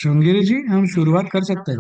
श्रृंगेरी जी, हम शुरुआत कर सकते हैं।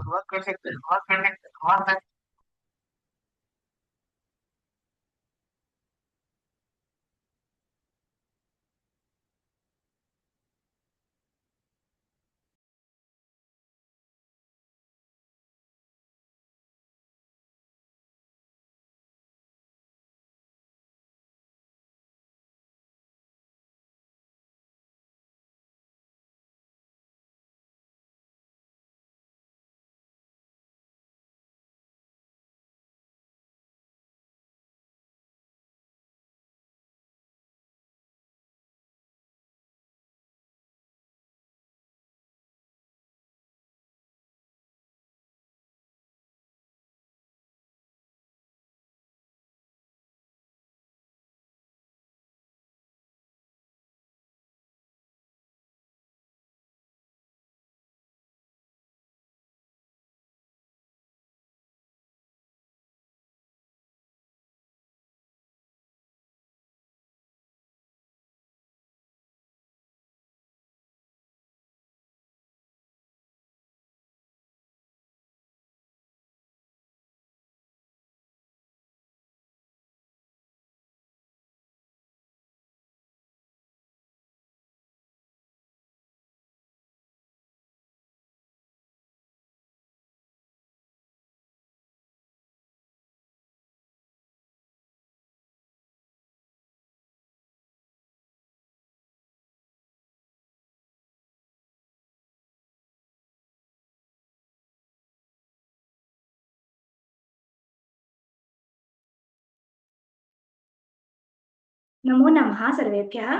नमो नमः सर्वेभ्यः।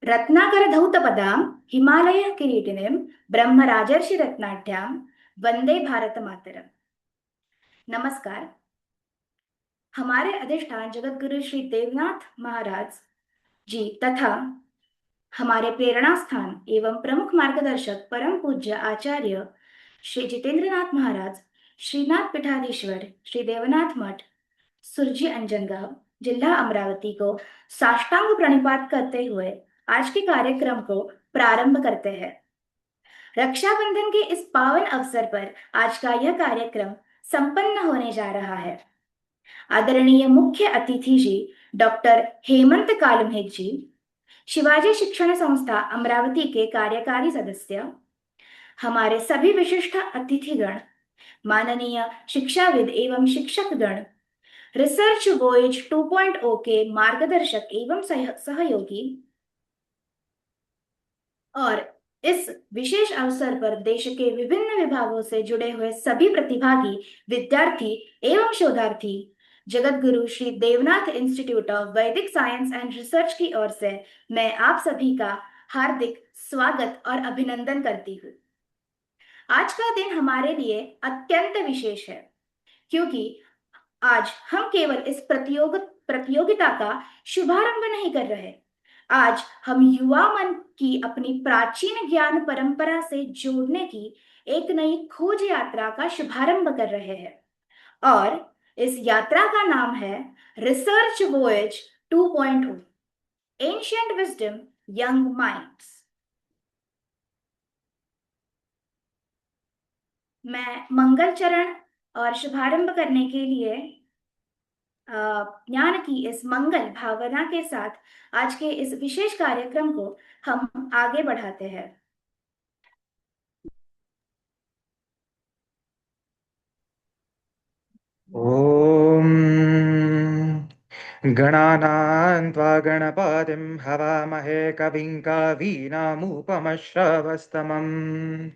रत्नाकरधौतपदां हिमालयकिरीटिनीं ब्रह्मराजर्षिरत्नाढ्यां वंदे भारत मातरम। नमस्कार। हमारे अधिष्ठान जगत गुरु श्री देवनाथ महाराज जी तथा हमारे प्रेरणा स्थान एवं प्रमुख मार्गदर्शक परम पूज्य आचार्य श्री जितेंद्रनाथ महाराज, श्रीनाथ पीठाधीश्वर श्री देवनाथ मठ, सुरजी अंजनगांव, जिला अमरावती को साष्टांग प्रणिपात करते हुए आज के कार्यक्रम को प्रारंभ करते हैं। रक्षाबंधन के इस पावन अवसर पर आज का यह कार्यक्रम संपन्न होने जा रहा है। आदरणीय मुख्य अतिथि जी डॉक्टर हेमंत कालमेघ जी, शिवाजी शिक्षण संस्था अमरावती के कार्यकारी सदस्य, हमारे सभी विशिष्ट अतिथिगण, माननीय शिक्षाविद एवं शिक्षकगण, रिसर्च वॉयज 2.0 के मार्गदर्शक एवं सहयोगी, और इस विशेष अवसर पर देश के विभिन्न विभागों से जुड़े हुए सभी प्रतिभागी, विद्यार्थी एवं शोधार्थी, Jagat Guru Shri Devnath institute of Vedic science and research की ओर से मैं आप सभी का हार्दिक स्वागत और अभिनंदन करती हूँ। आज का दिन हमारे लिए अत्यंत विशेष है, क्योंकि आज हम केवल इस प्रतियोगिता का शुभारंभ नहीं कर रहे। आज हम युवा मन की अपनी प्राचीन ज्ञान परंपरा से जोड़ने की एक नई खोज यात्रा का शुभारंभ कर रहे हैं, और इस यात्रा का नाम है research voyage 2.0, ancient wisdom young minds. मैं मंगल चरण और शुभारंभ करने के लिए ज्ञान की इस मंगल भावना के साथ आज के इस विशेष कार्यक्रम को हम आगे बढ़ाते हैं। ॐ गणानां त्वा गणपतिं हवामहे कविं कवीनामुपमश्रवस्तमम्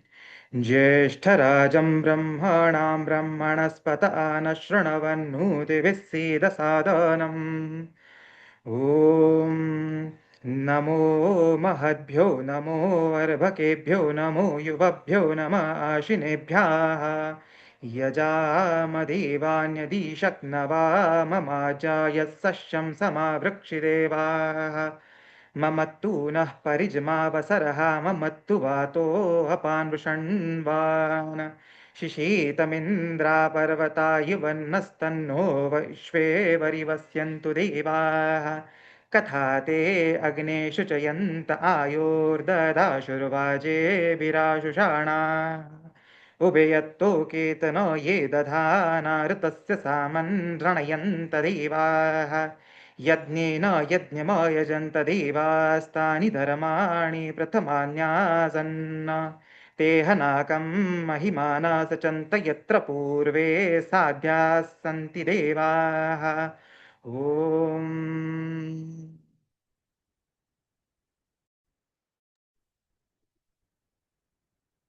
ज्येष्ठराजं ब्रह्मणां ब्रह्मणस्पत न शृण्वन्नोतिभिः सीदसादनम् ॐ नमो महद्भ्यो नमो अर्भकेभ्यो नमो युवभ्यो नमः आशिनेभ्यः यजामदेवान्यदिशक्नवाममाजाय सस्यं समावृक्षिदेवाः ममत्तु नः परिजमावसरः ममत्तु वातो अपान्वृषण्वान् शिशीतमिन्द्रापर्वता युवन्नस्तन्नो विश्वे वरिवस्यन्तु देवाः कथा ते अग्नेषु च यन्त आयुर्ददाशुर्वाजेभिराशुषाणा उभयत्तो केतन ये दधाना ऋतस्य सामन् रणयन्त देवाः यज्ञेन यज्ञमयजन्त देवास्तानि धर्माणि प्रथमान्यासन् ते हनाकं महिमाना सचन्त यत्र पूर्वे साध्याः सन्ति देवाः ॐ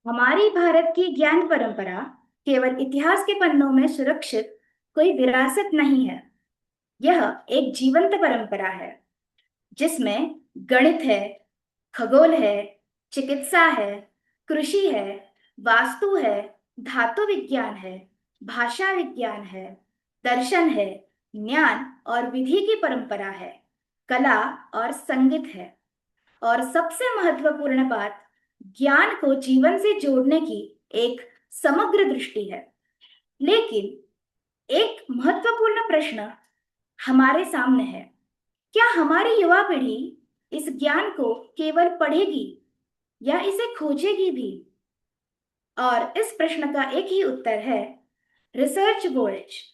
हमारी भारत की ज्ञान परंपरा केवल इतिहास के पन्नों में सुरक्षित कोई विरासत नहीं है। यह एक जीवंत परंपरा है जिसमें गणित है, खगोल है, चिकित्सा है, कृषि है, वास्तु है, धातु विज्ञान है, भाषा विज्ञान है, दर्शन है, ज्ञान और विधि की परंपरा है, कला और संगीत है, और सबसे महत्वपूर्ण बात, ज्ञान को जीवन से जोड़ने की एक समग्र दृष्टि है। लेकिन एक महत्वपूर्ण प्रश्न हमारे सामने है, क्या हमारी युवा पीढ़ी इस ज्ञान को केवल पढ़ेगी या इसे खोजेगी भी? और इस प्रश्न का एक ही उत्तर है, रिसर्च वॉयज।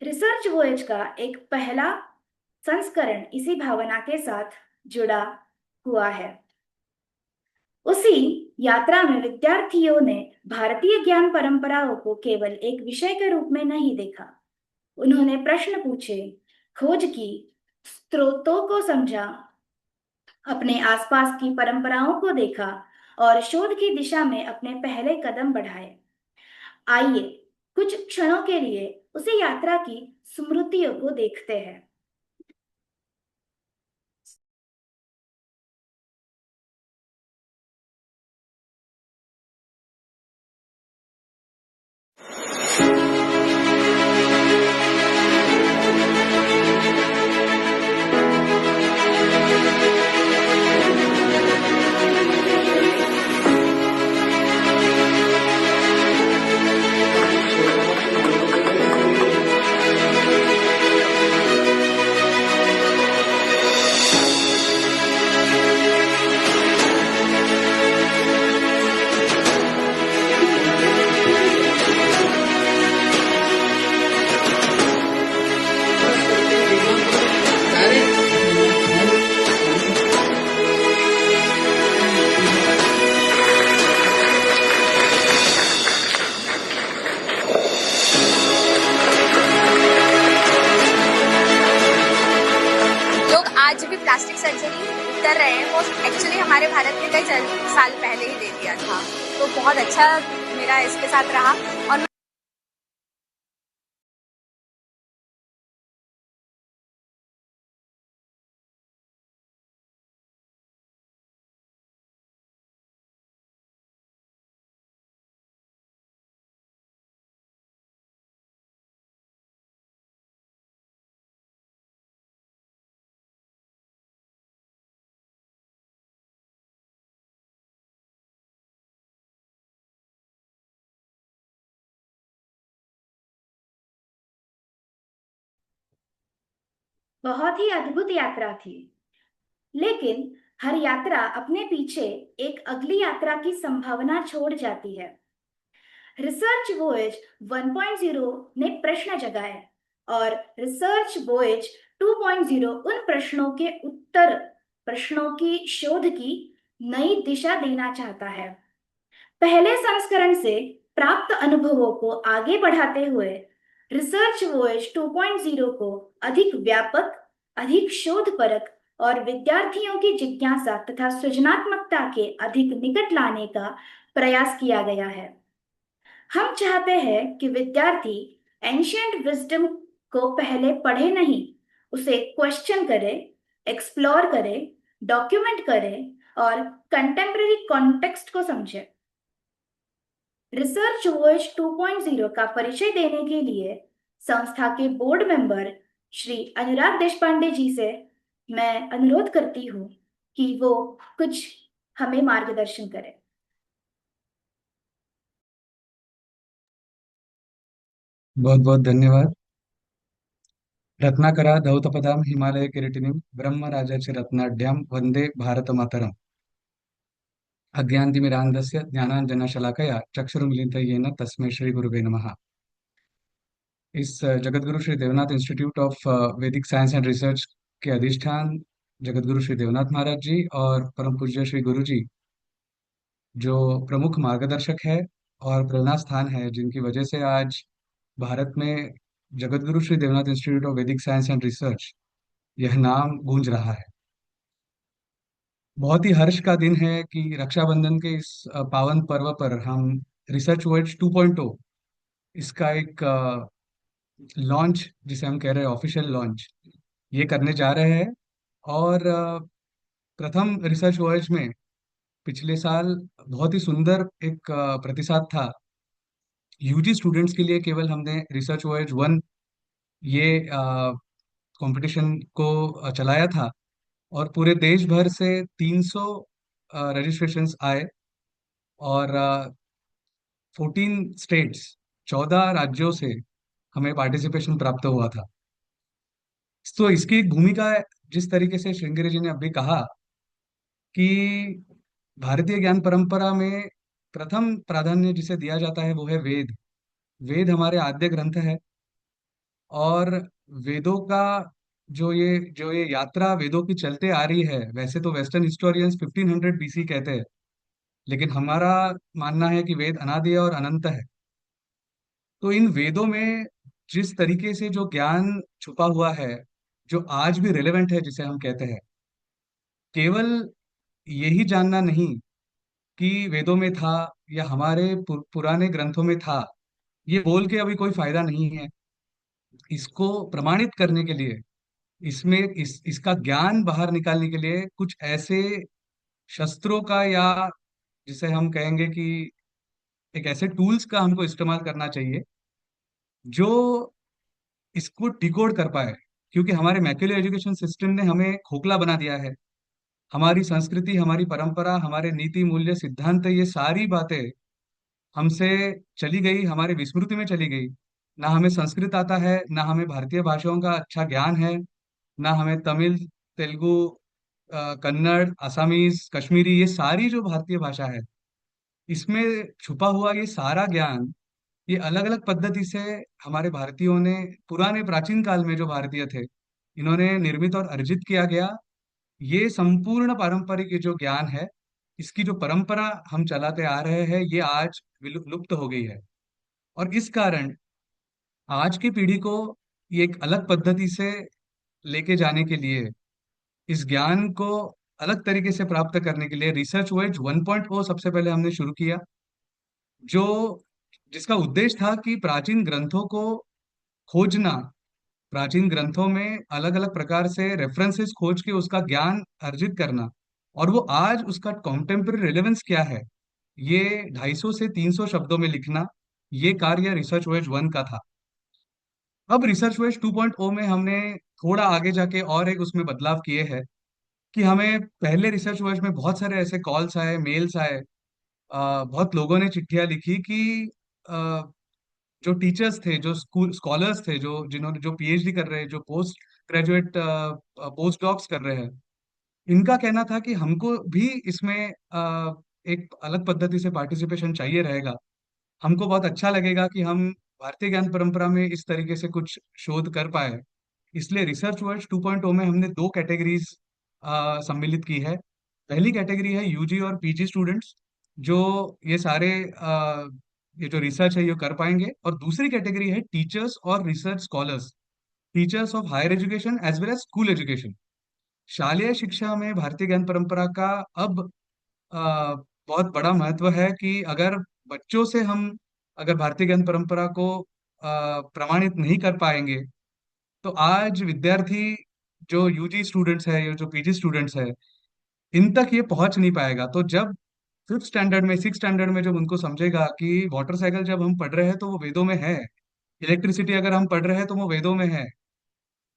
रिसर्च वॉयज का एक पहला संस्करण इसी भावना के साथ जुड़ा हुआ है। उसी यात्रा में विद्यार्थियों ने भारतीय ज्ञान परंपराओं को केवल एक विषय के रूप में नहीं देखा। उन्होंने प्रश्न पूछे, खोज की, स्रोतों को समझा, अपने आसपास की परंपराओं को देखा और शोध की दिशा में अपने पहले कदम बढ़ाए। आइए कुछ क्षणों के लिए उसी यात्रा की स्मृतियों को देखते हैं। लोग आज भी प्लास्टिक सर्जरी कर रहे हैं, वो एक्चुअली हमारे भारत में कई साल पहले ही दे दिया था। तो बहुत अच्छा मेरा इसके साथ रहा। और बहुत ही अद्भुत यात्रा थी, लेकिन हर यात्रा अपने पीछे एक अगली यात्रा की संभावना छोड़ जाती है। रिसर्च वॉयज 1.0 ने प्रश्न जगाए और रिसर्च वॉयज 2.0 उन प्रश्नों की शोध की नई दिशा देना चाहता है। पहले संस्करण से प्राप्त अनुभवों को आगे बढ़ाते हुए रिसर्च वॉयज 2.0 को अधिक व्यापक, अधिक शोधपरक और विद्यार्थियों की जिज्ञासा तथा सृजनात्मकता के अधिक निकट लाने का प्रयास किया गया है। हम चाहते हैं कि विद्यार्थी एंशिएंट विजडम को पहले पढ़े नहीं, उसे क्वेश्चन करे, एक्सप्लोर करे, डॉक्यूमेंट करे और कंटेम्पररी कॉन्टेक्स्ट को समझे। रिसर्च वॉयज 2.0 का परिचय देने के लिए संस्था के बोर्ड मेंबर श्री अनुराग देशपांडे जी से मैं अनुरोध करती हूँ कि वो कुछ हमें मार्गदर्शन करें। बहुत बहुत धन्यवाद। रत्नाकरा धौतपदां हिमालयकिरीटिनीं ब्रह्मराजर्षिरत्नाढ्यां वन्दे भारतमातरम्। अज्ञानतिमिरान्धस्य ज्ञानाञ्जनशलाकया चक्षुरुन्मीलितं येन तस्मै श्रीगुरुवे नमः। इस जगतगुरु Shri Devnath institute of Vedic science and research के अधिष्ठान जगतगुरु श्री देवनाथ महाराज जी और परम पूज्य श्री गुरु जी, जो प्रमुख मार्गदर्शक है और प्रेरणा स्थान है, जिनकी वजह से आज भारत में जगतगुरु Shri Devnath institute of Vedic science and research यह नाम गूंज रहा है। बहुत ही हर्ष का दिन है कि रक्षाबंधन के इस पावन पर्व पर हम रिसर्च वर्ल्ड 2.0 इसका एक लॉन्च, जिसे हम कह रहे हैं ऑफिशियल लॉन्च, ये करने जा रहे हैं। और प्रथम रिसर्च वर्ल्ड में पिछले साल बहुत ही सुंदर एक प्रतिसाद था। यूजी स्टूडेंट्स के लिए केवल हमने रिसर्च वर्ल्ड 1 ये कंपटीशन को चलाया था और पूरे देश भर से 300 रजिस्ट्रेशंस आए और 14 स्टेट्स, 14 राज्यों से हमें पार्टिसिपेशन प्राप्त हुआ था। तो इसकी एक भूमिका है, जिस तरीके से श्रृंगेरी जी ने अभी कहा कि भारतीय ज्ञान परंपरा में प्रथम प्राधान्य जिसे दिया जाता है वो है वेद। वेद हमारे आद्य ग्रंथ है और वेदों का जो ये यात्रा वेदों की चलते आ रही है, वैसे तो वेस्टर्न हिस्टोरियंस 1500 बीसी कहते हैं, लेकिन हमारा मानना है कि वेद अनादि और अनंत है। तो इन वेदों में जिस तरीके से जो ज्ञान छुपा हुआ है, जो आज भी रिलेवेंट है, जिसे हम कहते हैं, केवल यही जानना नहीं कि वेदों में था या हमारे पुराने ग्रंथों में था, ये बोल के अभी कोई फायदा नहीं है। इसको प्रमाणित करने के लिए, इसमें इसका ज्ञान बाहर निकालने के लिए कुछ ऐसे शस्त्रों का, या जिसे हम कहेंगे कि एक ऐसे टूल्स का हमको इस्तेमाल करना चाहिए जो इसको डिकोड कर पाए। क्योंकि हमारे मैक्युलर एजुकेशन सिस्टम ने हमें खोखला बना दिया है। हमारी संस्कृति, हमारी परंपरा, हमारे नीति मूल्य सिद्धांत, ये सारी बातें हमसे चली गई, हमारे विस्मृति में चली गई। ना हमें संस्कृत आता है, ना हमें भारतीय भाषाओं का अच्छा ज्ञान है, ना हमें तमिल, तेलुगु, कन्नड़, असमीज, कश्मीरी, ये सारी जो भारतीय भाषा है, इसमें छुपा हुआ ये सारा ज्ञान, ये अलग अलग पद्धति से हमारे भारतीयों ने, पुराने प्राचीन काल में जो भारतीय थे, इन्होंने निर्मित और अर्जित किया गया। ये संपूर्ण पारंपरिक ये जो ज्ञान है, इसकी जो परंपरा हम चलाते आ रहे हैं, ये आज लुप्त हो गई है। और इस कारण आज की पीढ़ी को ये एक अलग पद्धति से लेके जाने के लिए, इस ज्ञान को अलग तरीके से प्राप्त करने के लिए रिसर्च वर्ल्ड 1.0 सबसे पहले हमने शुरू किया, जो जिसका उद्देश्य था कि प्राचीन ग्रंथों को खोजना, प्राचीन ग्रंथों में अलग अलग प्रकार से रेफरेंसेस खोज के उसका ज्ञान अर्जित करना, और वो आज उसका कॉन्टेम्पररी रिलेवेंस क्या है, ये 250 से 300 शब्दों में लिखना, ये कार्य रिसर्च वेज 1 का था। अब रिसर्च वेज 2.0 में हमने थोड़ा आगे जाके और एक उसमें बदलाव किए हैं कि हमें पहले रिसर्च वेज में बहुत सारे ऐसे कॉल्स आए, मेल्स आए, बहुत लोगों ने चिट्ठियां लिखी कि जो टीचर्स थे, जो स्कूल स्कॉलर्स थे, जो जिन्होंने जो पीएचडी कर रहे हैं, जो पोस्ट ग्रेजुएट पोस्ट डॉक्स कर रहे हैं, इनका कहना था कि हमको भी इसमें एक अलग पद्धति से पार्टिसिपेशन चाहिए रहेगा। हमको बहुत अच्छा लगेगा कि हम भारतीय ज्ञान परंपरा में इस तरीके से कुछ शोध कर पाए। इसलिए रिसर्च वर्ल्ड 2.0 में हमने दो कैटेगरीज सम्मिलित की है। पहली कैटेगरी है यूजी और पीजी स्टूडेंट्स, जो ये सारे ये जो रिसर्च है ये कर पाएंगे। और दूसरी कैटेगरी है टीचर्स और research scholars, teachers of higher education as well as school education. शालेय शिक्षा में भारतीय ज्ञान परंपरा का अब बहुत बड़ा महत्व है कि अगर बच्चों से हम अगर भारतीय ज्ञान परंपरा को प्रमाणित नहीं कर पाएंगे, तो आज विद्यार्थी जो यूजी स्टूडेंट्स है या जो पीजी स्टूडेंट्स है, इन तक ये पहुंच नहीं पाएगा। तो जब 6th स्टैंडर्ड में जब उनको समझेगा कि वाटर साइकिल जब हम पढ़ रहे हैं तो वो वेदों में है, इलेक्ट्रिसिटी अगर हम पढ़ रहे हैं तो वो वेदों में है,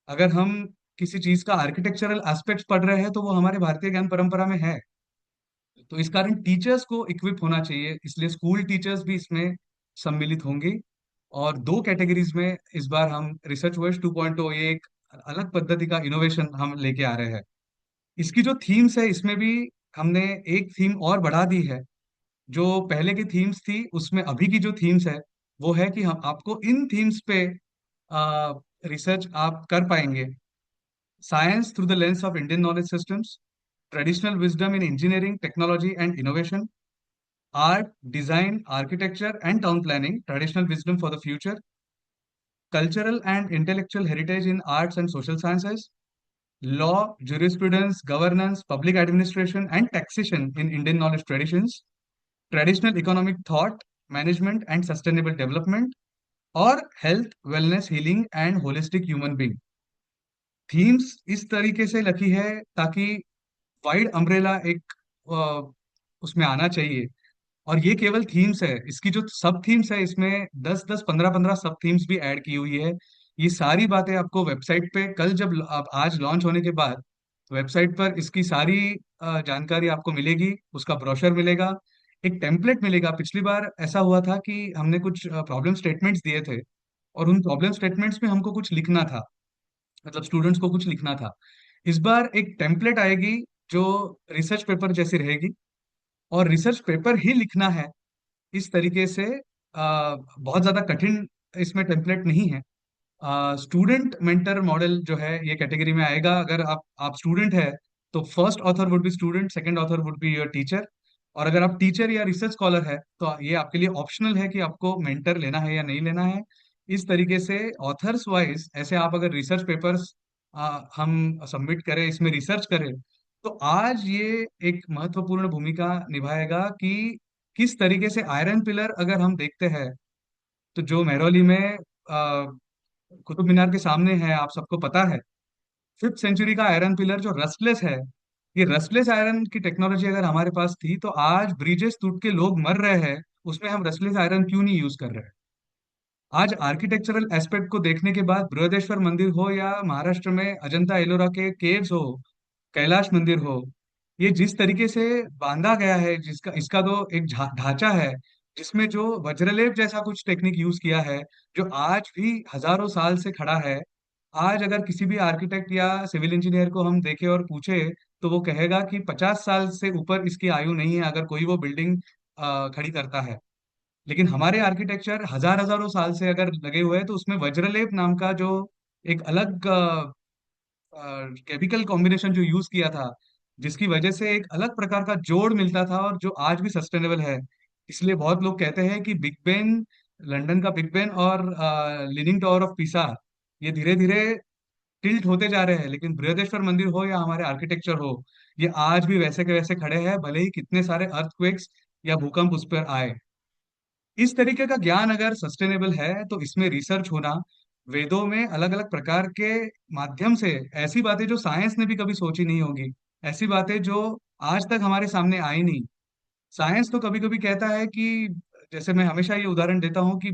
अगर हम किसी चीज का आर्किटेक्चरल एस्पेक्ट पढ़ रहे हैं तो वो हमारे भारतीय ज्ञान परंपरा में है। तो इस कारण टीचर्स को इक्विप होना चाहिए, इसलिए स्कूल टीचर्स भी इसमें सम्मिलित होंगे। और दो कैटेगरीज में इस बार हम रिसर्च वर्ल्ड 2.0, ये एक अलग पद्धति का इनोवेशन हम लेके आ रहे हैं। इसकी जो थीम्स है इसमें भी हमने एक थीम और बढ़ा दी है। जो पहले की थीम्स थी उसमें अभी की जो थीम्स है वो है कि हम आपको इन थीम्स पे रिसर्च आप कर पाएंगे। Science through the lens of Indian knowledge systems, traditional wisdom in engineering technology and innovation, art, design, architecture, and town planning, traditional wisdom for the future, cultural and intellectual heritage in arts and social sciences, law, jurisprudence, governance, public administration, and taxation in Indian knowledge traditions, traditional economic thought, management, and sustainable development, और health, wellness, healing, and holistic human being. Themes इस तरीके से लिखी है ताकि wide umbrella एक उसमें आना चाहिए। और ये केवल थीम्स है, इसकी जो सब थीम्स है इसमें 10-10, 15-15 सब थीम्स भी ऐड की हुई है। ये सारी बातें आपको वेबसाइट पे कल जब आप आज लॉन्च होने के बाद वेबसाइट पर इसकी सारी जानकारी आपको मिलेगी, उसका ब्रोशर मिलेगा, एक टेम्पलेट मिलेगा। पिछली बार ऐसा हुआ था कि हमने कुछ प्रॉब्लम स्टेटमेंट्स दिए थे और उन प्रॉब्लम स्टेटमेंट्स में हमको कुछ लिखना था, मतलब स्टूडेंट्स को कुछ लिखना था। इस बार एक टेम्पलेट आएगी जो रिसर्च पेपर जैसी रहेगी, और रिसर्च पेपर ही लिखना है इस तरीके से। बहुत ज्यादा कठिन इसमें टेम्पलेट नहीं है। स्टूडेंट मेंटर मॉडल जो है ये कैटेगरी में आएगा। अगर आप स्टूडेंट है तो first author would be student, second author would be your teacher. और अगर आप टीचर या रिसर्च स्कॉलर है तो ये आपके लिए ऑप्शनल है कि आपको मेंटर लेना है या नहीं लेना है। इस तरीके से ऑथर्स वाइज ऐसे आप अगर रिसर्च पेपर्स हम सबमिट करें, इसमें रिसर्च करें, तो आज ये एक महत्वपूर्ण भूमिका निभाएगा कि किस तरीके से आयरन पिलर अगर हम देखते हैं तो जो मेहरौली में कुतुब मीनार के सामने है, आप सबको पता है, 5th सेंचुरी का आयरन पिलर जो रस्टलेस है। ये रस्टलेस आयरन की टेक्नोलॉजी अगर हमारे पास थी तो आज ब्रिजेस टूट के लोग मर रहे हैं, उसमें हम रस्टलेस आयरन क्यों नहीं यूज कर रहे हैं? आज आर्किटेक्चरल एस्पेक्ट को देखने के बाद बृहदेश्वर मंदिर हो या महाराष्ट्र में अजंता एलोरा के केव्स हो, कैलाश मंदिर हो, ये जिस तरीके से बांधा गया है, जिसका इसका तो एक ढांचा है जिसमें जो वज्रलेप जैसा कुछ टेक्निक यूज किया है, जो आज भी हजारों साल से खड़ा है। आज अगर किसी भी आर्किटेक्ट या सिविल इंजीनियर को हम देखें और पूछे तो वो कहेगा कि 50 साल से ऊपर इसकी आयु नहीं है अगर कोई वो बिल्डिंग खड़ी करता है। लेकिन हमारे आर्किटेक्चर हजार हजारों साल से अगर लगे हुए हैं तो उसमें वज्रलेप नाम का जो एक अलग केमिकल कॉम्बिनेशन जो यूज किया था, जिसकी वजह से एक अलग प्रकार का जोड़ मिलता था और जो आज भी सस्टेनेबल है। इसलिए बहुत लोग कहते हैं कि बिग बेन, लंदन का बिग बेन और लीनिंग टावर ऑफ पीसा, ये धीरे धीरे टिल्ट होते जा रहे हैं, लेकिन बृहदेश्वर मंदिर हो या हमारे आर्किटेक्चर हो, ये आज भी वैसे के वैसे खड़े हैं, भले ही कितने सारे अर्थक्वेक्स या भूकंप उस पर आए। इस तरीके का ज्ञान अगर सस्टेनेबल है तो इसमें रिसर्च होना, वेदों में अलग अलग प्रकार के माध्यम से ऐसी बातें जो साइंस ने भी कभी सोची नहीं होगी, ऐसी बातें जो आज तक हमारे सामने आई नहीं। साइंस तो कभी कभी कहता है कि, जैसे मैं हमेशा ये उदाहरण देता हूँ कि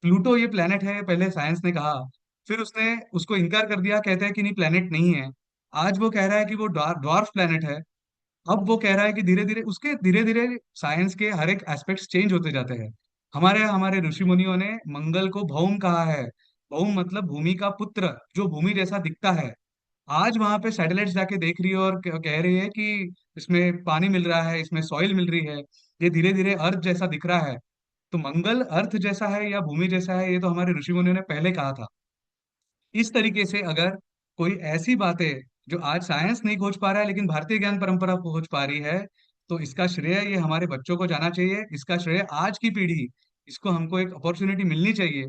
प्लूटो ये प्लेनेट है, पहले साइंस ने कहा, फिर उसने उसको इनकार कर दिया, कहता है कि नहीं प्लेनेट नहीं है। आज वो कह रहा है कि वो ड्वार्फ प्लेनेट है। अब वो कह रहा है कि धीरे धीरे उसके धीरे धीरे साइंस के हर एक एस्पेक्ट्स चेंज होते जाते हैं। हमारे हमारे ऋषि मुनियों ने मंगल को भौम कहा है। भौम मतलब भूमि का पुत्र, जो भूमि जैसा दिखता है। आज वहां पे सैटेलाइट जाके देख रही है और कह रही है कि इसमें पानी मिल रहा है, इसमें सॉइल मिल रही है, ये धीरे धीरे अर्थ जैसा दिख रहा है। तो मंगल अर्थ जैसा है या भूमि जैसा है, ये तो हमारे ऋषि मुनियों ने पहले कहा था। इस तरीके से अगर कोई ऐसी बातें जो आज साइंस नहीं खोज पा रहा है लेकिन भारतीय ज्ञान परंपरा खोज पा रही है, तो इसका श्रेय ये हमारे बच्चों को जाना चाहिए। इसका श्रेय आज की पीढ़ी, इसको हमको एक अपॉर्चुनिटी मिलनी चाहिए।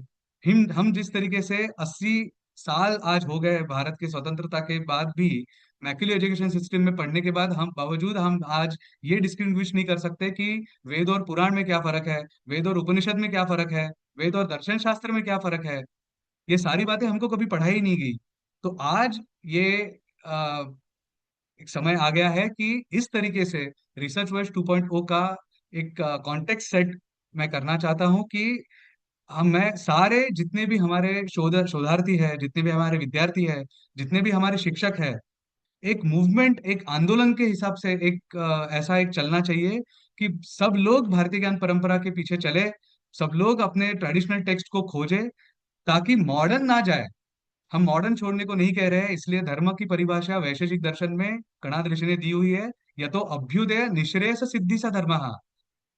हम जिस तरीके से 80 साल आज हो गए भारत की स्वतंत्रता के बाद भी, मैक्युलर एजुकेशन सिस्टम में पढ़ने के बाद हम बावजूद हम आज ये डिस्टिंग्विश नहीं कर सकते कि वेद और पुराण में क्या फर्क है, वेद और उपनिषद में क्या फर्क है, वेद और दर्शन शास्त्र में क्या फर्क है। ये सारी बातें हमको कभी पढ़ाई नहीं गई। तो आज ये आ, एक समय आ गया है कि इस तरीके से रिसर्च वर्ल्ड 2.0 का एक कॉन्टेक्स्ट सेट मैं करना चाहता हूँ कि हम मैं सारे जितने भी हमारे शोधार्थी है, जितने भी हमारे विद्यार्थी है, जितने भी हमारे शिक्षक है, एक मूवमेंट, एक आंदोलन के हिसाब से एक ऐसा एक चलना चाहिए कि सब लोग भारतीय ज्ञान परंपरा के पीछे चले। सब लोग अपने ट्रेडिशनल टेक्स्ट को खोजे, ताकि मॉडर्न ना जाए। हम मॉडर्न छोड़ने को नहीं कह रहे हैं, इसलिए धर्म की परिभाषा वैशेषिक दर्शन में कणाद ऋषि ने दी हुई है, या तो अभ्युदय निश्रेयस सिद्धि सा धर्म।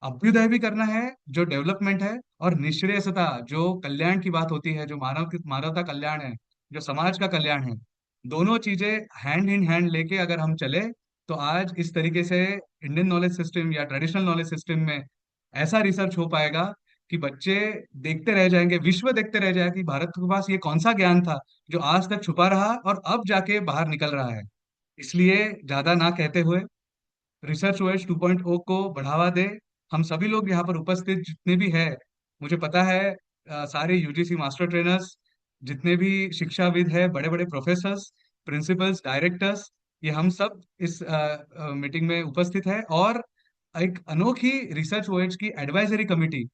अभ्युदय भी करना है, जो डेवलपमेंट है, और निश्रेयसता जो कल्याण की बात होती है, जो मानवता कल्याण है, जो समाज का कल्याण है। दोनों चीजें हैंड इन हैंड लेके अगर हम चले, तो आज इस तरीके से इंडियन नॉलेज सिस्टम या ट्रेडिशनल नॉलेज सिस्टम में ऐसा रिसर्च हो पाएगा कि बच्चे देखते रह जाएंगे, विश्व देखते रह जाएगा कि भारत के पास ये कौन सा ज्ञान था जो आज तक छुपा रहा और अब जाके बाहर निकल रहा है। इसलिए ज्यादा ना कहते हुए रिसर्च वर्ल्ड 2.0 को बढ़ावा दे। हम सभी लोग यहाँ पर उपस्थित जितने भी हैं, मुझे पता है सारे यूजीसी मास्टर ट्रेनर्स, जितने भी शिक्षाविद हैं, बड़े बड़े प्रोफेसर्स, प्रिंसिपल्स, डायरेक्टर्स, ये हम सब इस मीटिंग में उपस्थित है। और एक अनोखी रिसर्च वर्ल्ड की एडवाइजरी कमेटी,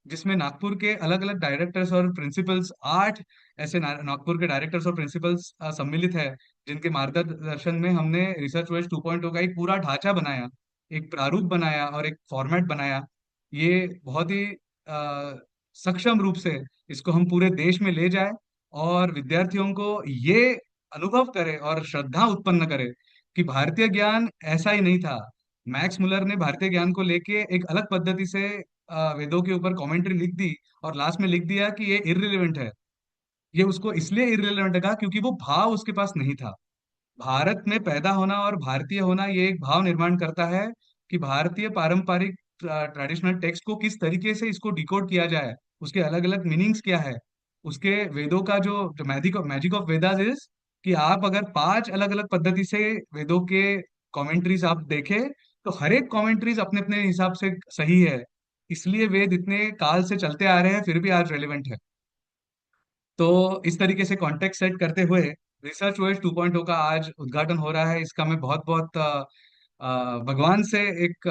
जिसमें नागपुर के अलग अलग डायरेक्टर्स और प्रिंसिपल्स, 8 ऐसे नागपुर के डायरेक्टर्स और प्रिंसिपल्स सम्मिलित है, जिनके मार्गदर्शन में हमने रिसर्च वेज 2.0 का एक पूरा ढांचा बनाया, एक प्रारूप बनाया और एक फॉर्मेट बनाया। ये बहुत ही सक्षम रूप से इसको हम पूरे देश में ले जाए, और विद्यार्थियों को ये अनुभव करे और श्रद्धा उत्पन्न करे कि भारतीय ज्ञान ऐसा ही नहीं था। मैक्स मुलर ने भारतीय ज्ञान को लेके एक अलग पद्धति से वेदों के ऊपर कमेंट्री लिख दी, और लास्ट में लिख दिया कि ये इररिलेवेंट है। ये उसको इसलिए इररिलेवेंट लगा क्योंकि वो भाव उसके पास नहीं था। भारत में पैदा होना और भारतीय होना ये एक भाव निर्माण करता है कि भारतीय पारंपरिक ट्रेडिशनल टेक्स्ट को किस तरीके से इसको डिकोड किया जाए, उसके अलग अलग मीनिंग्स क्या है। उसके वेदों का जो मैजिक ऑफ वेदास इज कि आप अगर 5 अलग अलग पद्धति से वेदों के कमेंट्रीज आप देखें, तो हर एक कमेंट्रीज अपने अपने हिसाब से सही है। इसलिए वेद इतने काल से चलते आ रहे हैं, फिर भी आज रेलिवेंट है। तो इस तरीके से कॉन्टेक्स्ट सेट करते हुए रिसर्च वर्ल्ड 2.0 का आज उद्घाटन हो रहा है। इसका मैं बहुत बहुत भगवान से एक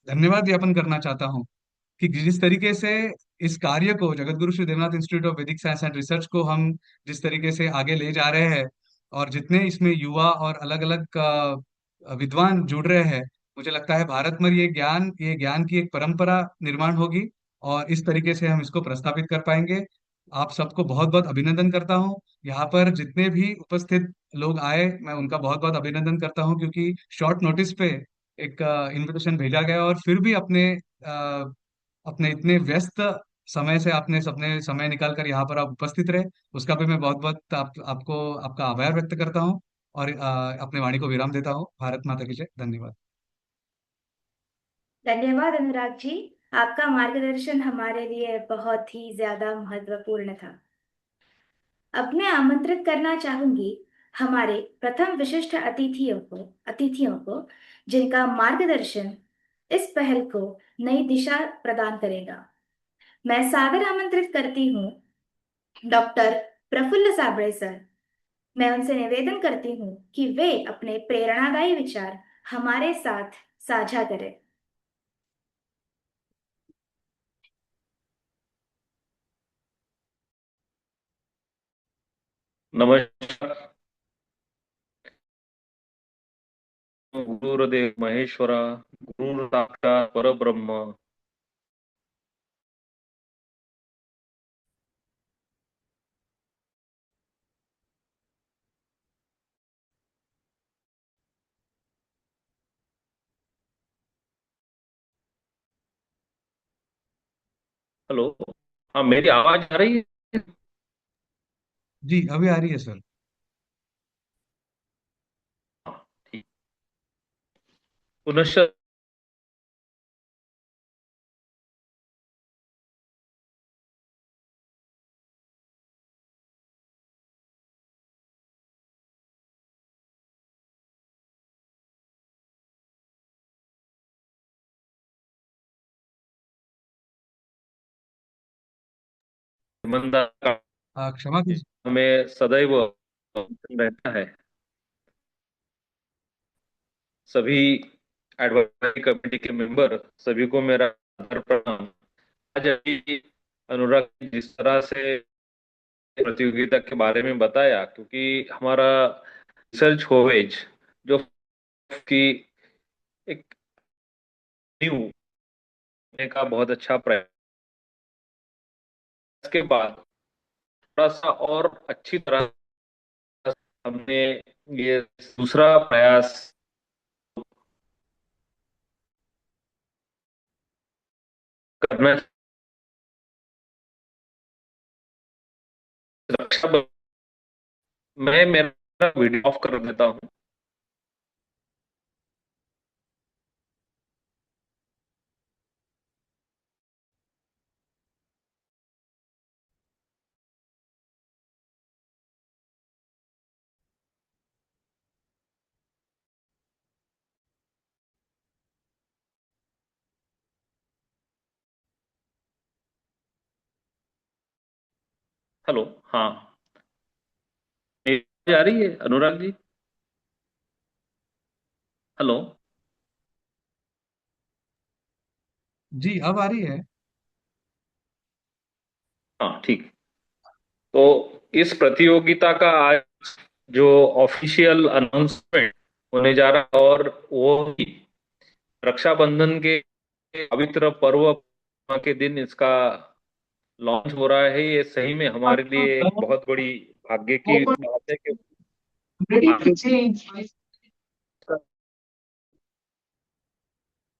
धन्यवाद ज्ञापन करना चाहता हूँ कि जिस तरीके से इस कार्य को, जगतगुरु Shri Devnath institute of Vedic science and research को हम जिस तरीके से आगे ले जा रहे हैं, और जितने इसमें युवा और अलग अलग विद्वान जुड़ रहे हैं, मुझे लगता है भारत में ये ज्ञान की एक परंपरा निर्माण होगी, और इस तरीके से हम इसको प्रस्थापित कर पाएंगे। आप सबको बहुत बहुत अभिनंदन करता हूँ। यहाँ पर जितने भी उपस्थित लोग आए, मैं उनका बहुत बहुत अभिनंदन करता हूँ, क्योंकि शॉर्ट नोटिस पे एक इनविटेशन भेजा गया, और फिर भी अपने इतने व्यस्त समय से आपने सबने समय निकाल कर यहाँ पर आप उपस्थित रहे, उसका भी मैं बहुत बहुत आपको आपका आभार व्यक्त करता हूँ। और अपने वाणी को विराम देता हूँ। भारत माता की जय। धन्यवाद। धन्यवाद अनुराग जी, आपका मार्गदर्शन हमारे लिए बहुत ही ज्यादा महत्वपूर्ण था। अब मैं आमंत्रित करना चाहूंगी हमारे प्रथम विशिष्ट अतिथियों को जिनका मार्गदर्शन इस पहल को नई दिशा प्रदान करेगा। मैं सादर आमंत्रित करती हूँ डॉक्टर प्रफुल्ल साबळे सर। मैं उनसे निवेदन करती हूँ कि वे अपने प्रेरणादायी विचार हमारे साथ साझा करें। नमस्कार। गुरुदेव महेश्वरा, गुरु साक्षात परब्रह्म। हेलो, हाँ मेरी आवाज आ रही है? जी, अभी आ रही है सर। ठीक। पुनश्च ईमानदार का क्षमा कीजिए। हमें सदैव रहता है। सभी एडवाइजरी कमेटी के मेंबर, सभी को मेरा आदर प्रणाम। आज अभी अनुराग ने जिस तरह से प्रतियोगिता के बारे में बताया, क्योंकि हमारा रिसर्च होवेज जो कि एक न्यू का बहुत अच्छा प्रयास के बाद थोड़ा सा और अच्छी तरह हमने ये दूसरा प्रयास करना। रक्षा मैं मेरा वीडियो ऑफ कर देता हूँ। हेलो। हाँ, मेरी आवाज आ रही है अनुराग जी? हेलो। जी अब आ रही है। हाँ, ठीक। तो इस प्रतियोगिता का आज जो ऑफिशियल अनाउंसमेंट होने जा रहा है, और वो भी रक्षाबंधन के पवित्र पर्व के दिन इसका लॉन्च हो रहा है। ये सही में हमारे लिए एक बहुत बड़ी भाग्य की बात है कि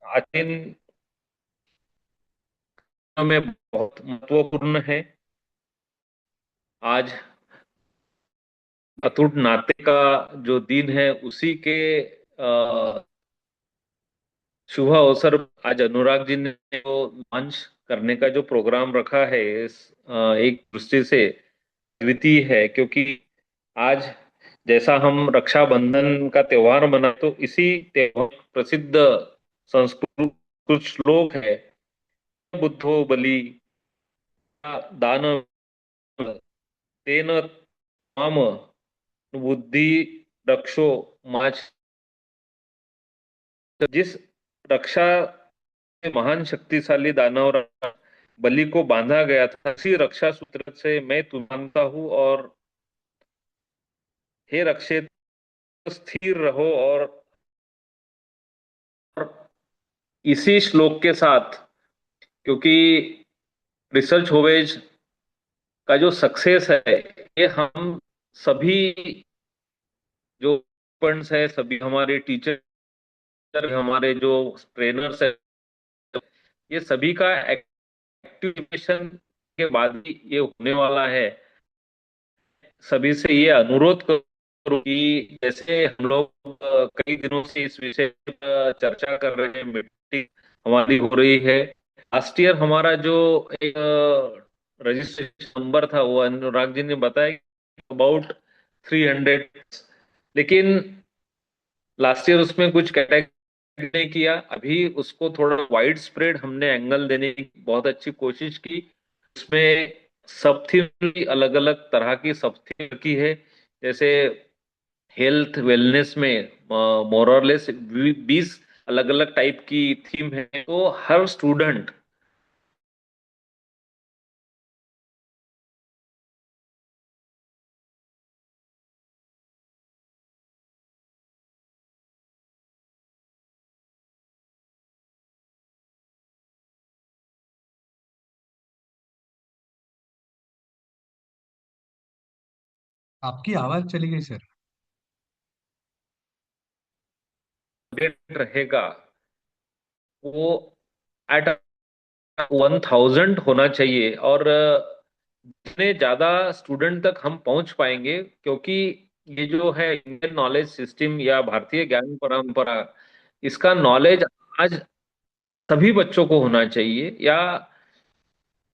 आज दिन में बहुत महत्वपूर्ण है। आज अटूट नाते का जो दिन है, उसी के शुभ अवसर आज अनुराग जी ने जो लॉन्च करने का जो प्रोग्राम रखा है, एक दृष्टि से द्वितीय है। क्योंकि आज जैसा हम रक्षाबंधन का त्योहार मना, तो इसी त्योहार प्रसिद्ध संस्कृत कुछ श्लोक है, बुद्धो बलि दान तेन त्वाम बुद्धि रक्षो माच। जिस रक्षा के महान शक्तिशाली दानव बलि को बांधा गया था, उसी रक्षा सूत्र से मैं तुम्हें मानता हूँ। और हे रक्षित, स्थिर रहो। और इसी श्लोक के साथ, क्योंकि रिसर्च होवेज का जो सक्सेस है, ये हम सभी जो फंड्स है, सभी हमारे टीचर, हमारे जो ट्रेनर्स है, ये सभी का एक्टिवेशन के बाद ही ये होने वाला है। सभी से ये अनुरोध करूँ कि जैसे हम लोग कई दिनों से इस विषय पर चर्चा कर रहे हैं, मीटिंग हमारी हो रही है। लास्ट ईयर हमारा जो एक रजिस्ट्रेशन नंबर था, वो अनुराग जी ने बताया अबाउट 300, लेकिन लास्ट ईयर उसमें कुछ कैटेगरी नहीं किया। अभी उसको थोड़ा वाइड स्प्रेड हमने एंगल देने की बहुत अच्छी कोशिश की। उसमें सब थीम अलग अलग तरह की सब थीम की है। जैसे हेल्थ वेलनेस में मोरलेस 20 अलग अलग टाइप की थीम है। तो हर स्टूडेंट आपकी आवाज चली गई सर। रहेगा, वो एट 1000 होना चाहिए। और जितने ज्यादा स्टूडेंट तक हम पहुंच पाएंगे, क्योंकि ये जो है इंडियन नॉलेज सिस्टम या भारतीय ज्ञान परंपरा, इसका नॉलेज आज सभी बच्चों को होना चाहिए, या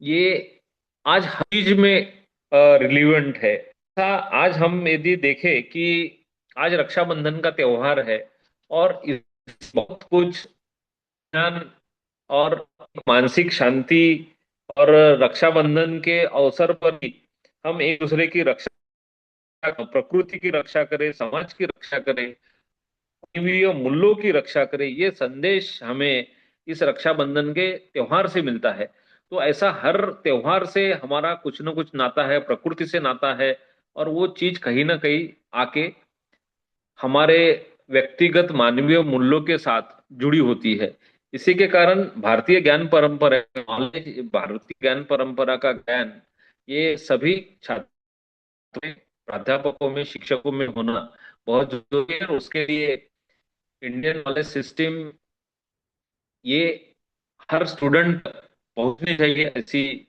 ये आज हर चीज में रिलीवेंट है। आज हम यदि देखें कि आज रक्षाबंधन का त्योहार है, और बहुत कुछ ज्ञान और मानसिक शांति, और रक्षाबंधन के अवसर पर ही हम एक दूसरे की रक्षा, प्रकृति की रक्षा करें, समाज की रक्षा करें, मानवीय मूल्यों की रक्षा करें, ये संदेश हमें इस रक्षाबंधन के त्योहार से मिलता है। तो ऐसा हर त्योहार से हमारा कुछ ना कुछ नाता है, प्रकृति से नाता है, और वो चीज कहीं ना कहीं आके हमारे व्यक्तिगत मानवीय मूल्यों के साथ जुड़ी होती है। इसी के कारण भारतीय ज्ञान परंपरा, नॉलेज, भारतीय ज्ञान परंपरा का ज्ञान ये सभी छात्रों में, प्राध्यापकों में, शिक्षकों में होना बहुत जरूरी है। और उसके लिए इंडियन नॉलेज सिस्टम ये हर स्टूडेंट तक पहुंचनी चाहिए, ऐसी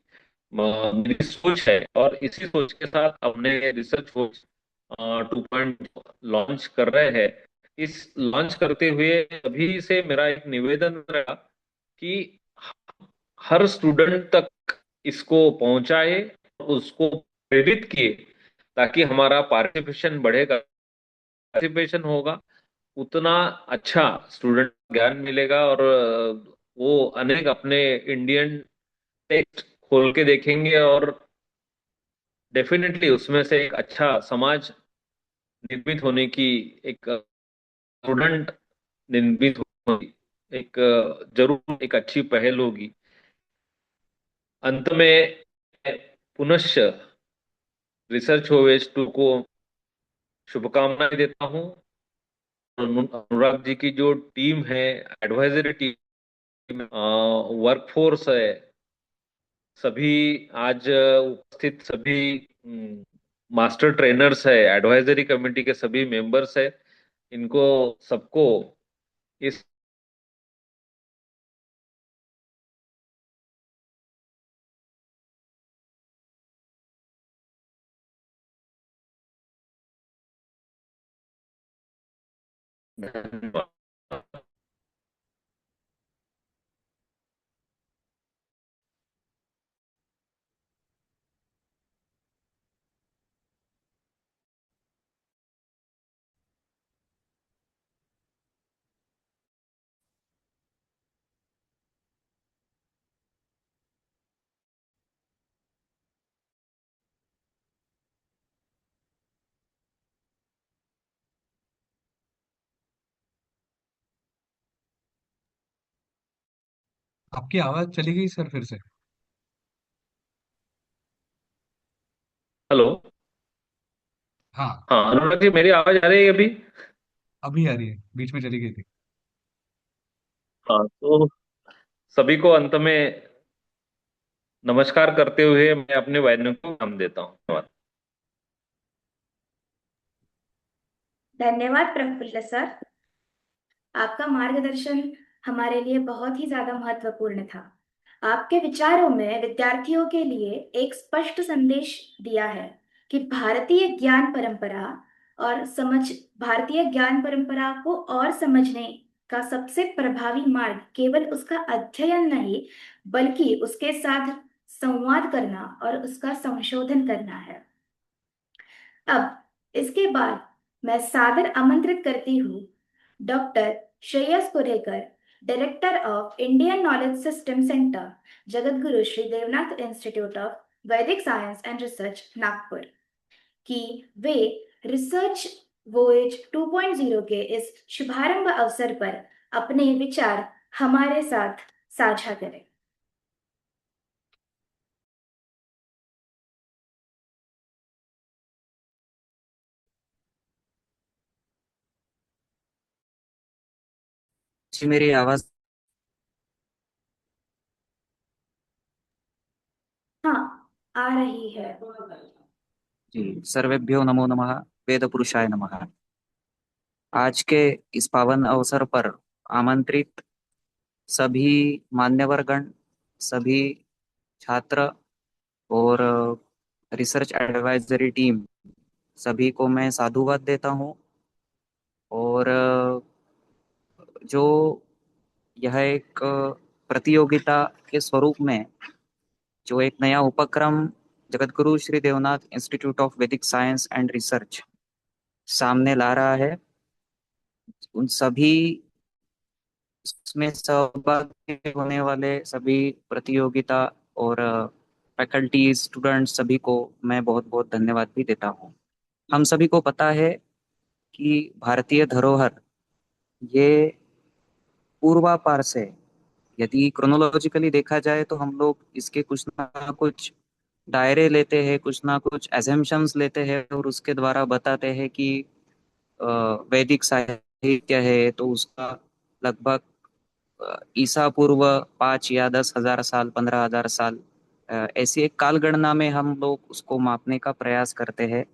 मेरी सोच है। और इसी सोच के साथ हमने रिसर्च फोर्स 2 लॉन्च कर रहे हैं। इस लॉन्च करते हुए सभी से मेरा एक निवेदन रहा कि हर स्टूडेंट तक इसको पहुंचाए, उसको प्रेरित किए, ताकि हमारा पार्टिसिपेशन बढ़ेगा। पार्टिसिपेशन होगा उतना अच्छा स्टूडेंट ज्ञान मिलेगा। और वो अनेक अपने इंडियन टेक्स्ट खोल के देखेंगे और डेफिनेटली उसमें से एक अच्छा समाज निर्मित होने की, एक स्टूडेंट निर्मित होगी, एक जरूर एक अच्छी पहल होगी। अंत में मैं पुनश्च रिसर्च ओएस 2 को शुभकामनाएं देता हूँ। अनुराग जी की जो टीम है, एडवाइजरी टीम, वर्कफोर्स है, सभी आज उपस्थित सभी मास्टर ट्रेनर्स है, एडवाइजरी कमेटी के सभी मेंबर्स है, इनको सबको इस आपकी आवाज चली गई सर फिर से। हेलो। हाँ, हाँ अनुराग जी, मेरी आवाज आ रही है अभी? अभी आ रही है, बीच में चली गई थी। हाँ, तो सभी को अंत में नमस्कार करते हुए मैं अपने वायरन को नाम देता हूँ। धन्यवाद। धन्यवाद प्रफुल्ल सर। आपका मार्गदर्शन हमारे लिए बहुत ही ज्यादा महत्वपूर्ण था। आपके विचारों में विद्यार्थियों के लिए एक स्पष्ट संदेश दिया है कि भारतीय ज्ञान परंपरा को और समझने का सबसे प्रभावी मार्ग केवल उसका अध्ययन नहीं, बल्कि उसके साथ संवाद करना और उसका संशोधन करना है। अब इसके बाद मैं सादर आमंत्रित करती हूँ doctor Shreyas Kurekar, director of Indian knowledge system centre, Jagatguru Shri Devnath institute of Vedic science and research, Nagpur, कि वे रिसर्च वोएज 2.0 के इस शुभारंभ अवसर पर अपने विचार हमारे साथ साझा करें। जी मेरी आवाज। हाँ, आ रही है। जी, सर्वेभ्यो नमो नमः। वेद पुरुषाय नमः। आज के इस पावन अवसर पर आमंत्रित सभी मान्यवरगण, सभी छात्र और रिसर्च एडवाइजरी टीम, सभी को मैं साधुवाद देता हूँ। और जो यह एक प्रतियोगिता के स्वरूप में जो एक नया उपक्रम जगतगुरु Shri Devnath institute of Vedic science and research सामने ला रहा है, उन सभी उसमें सहभागी होने वाले सभी प्रतियोगिता और फैकल्टीज, स्टूडेंट्स, सभी को मैं बहुत बहुत धन्यवाद भी देता हूँ। हम सभी को पता है कि भारतीय धरोहर ये पूर्वापार से, यदि क्रोनोलॉजिकली देखा जाए तो हम लोग इसके कुछ ना कुछ दायरे लेते हैं, कुछ ना कुछ एजम्पशंस लेते हैं और उसके द्वारा बताते हैं कि अ, वैदिक साहित्य है तो उसका लगभग ईसा पूर्व 5 या 10,000 साल, 15,000 साल, ऐसी एक काल गणना में हम लोग उसको मापने का प्रयास करते हैं।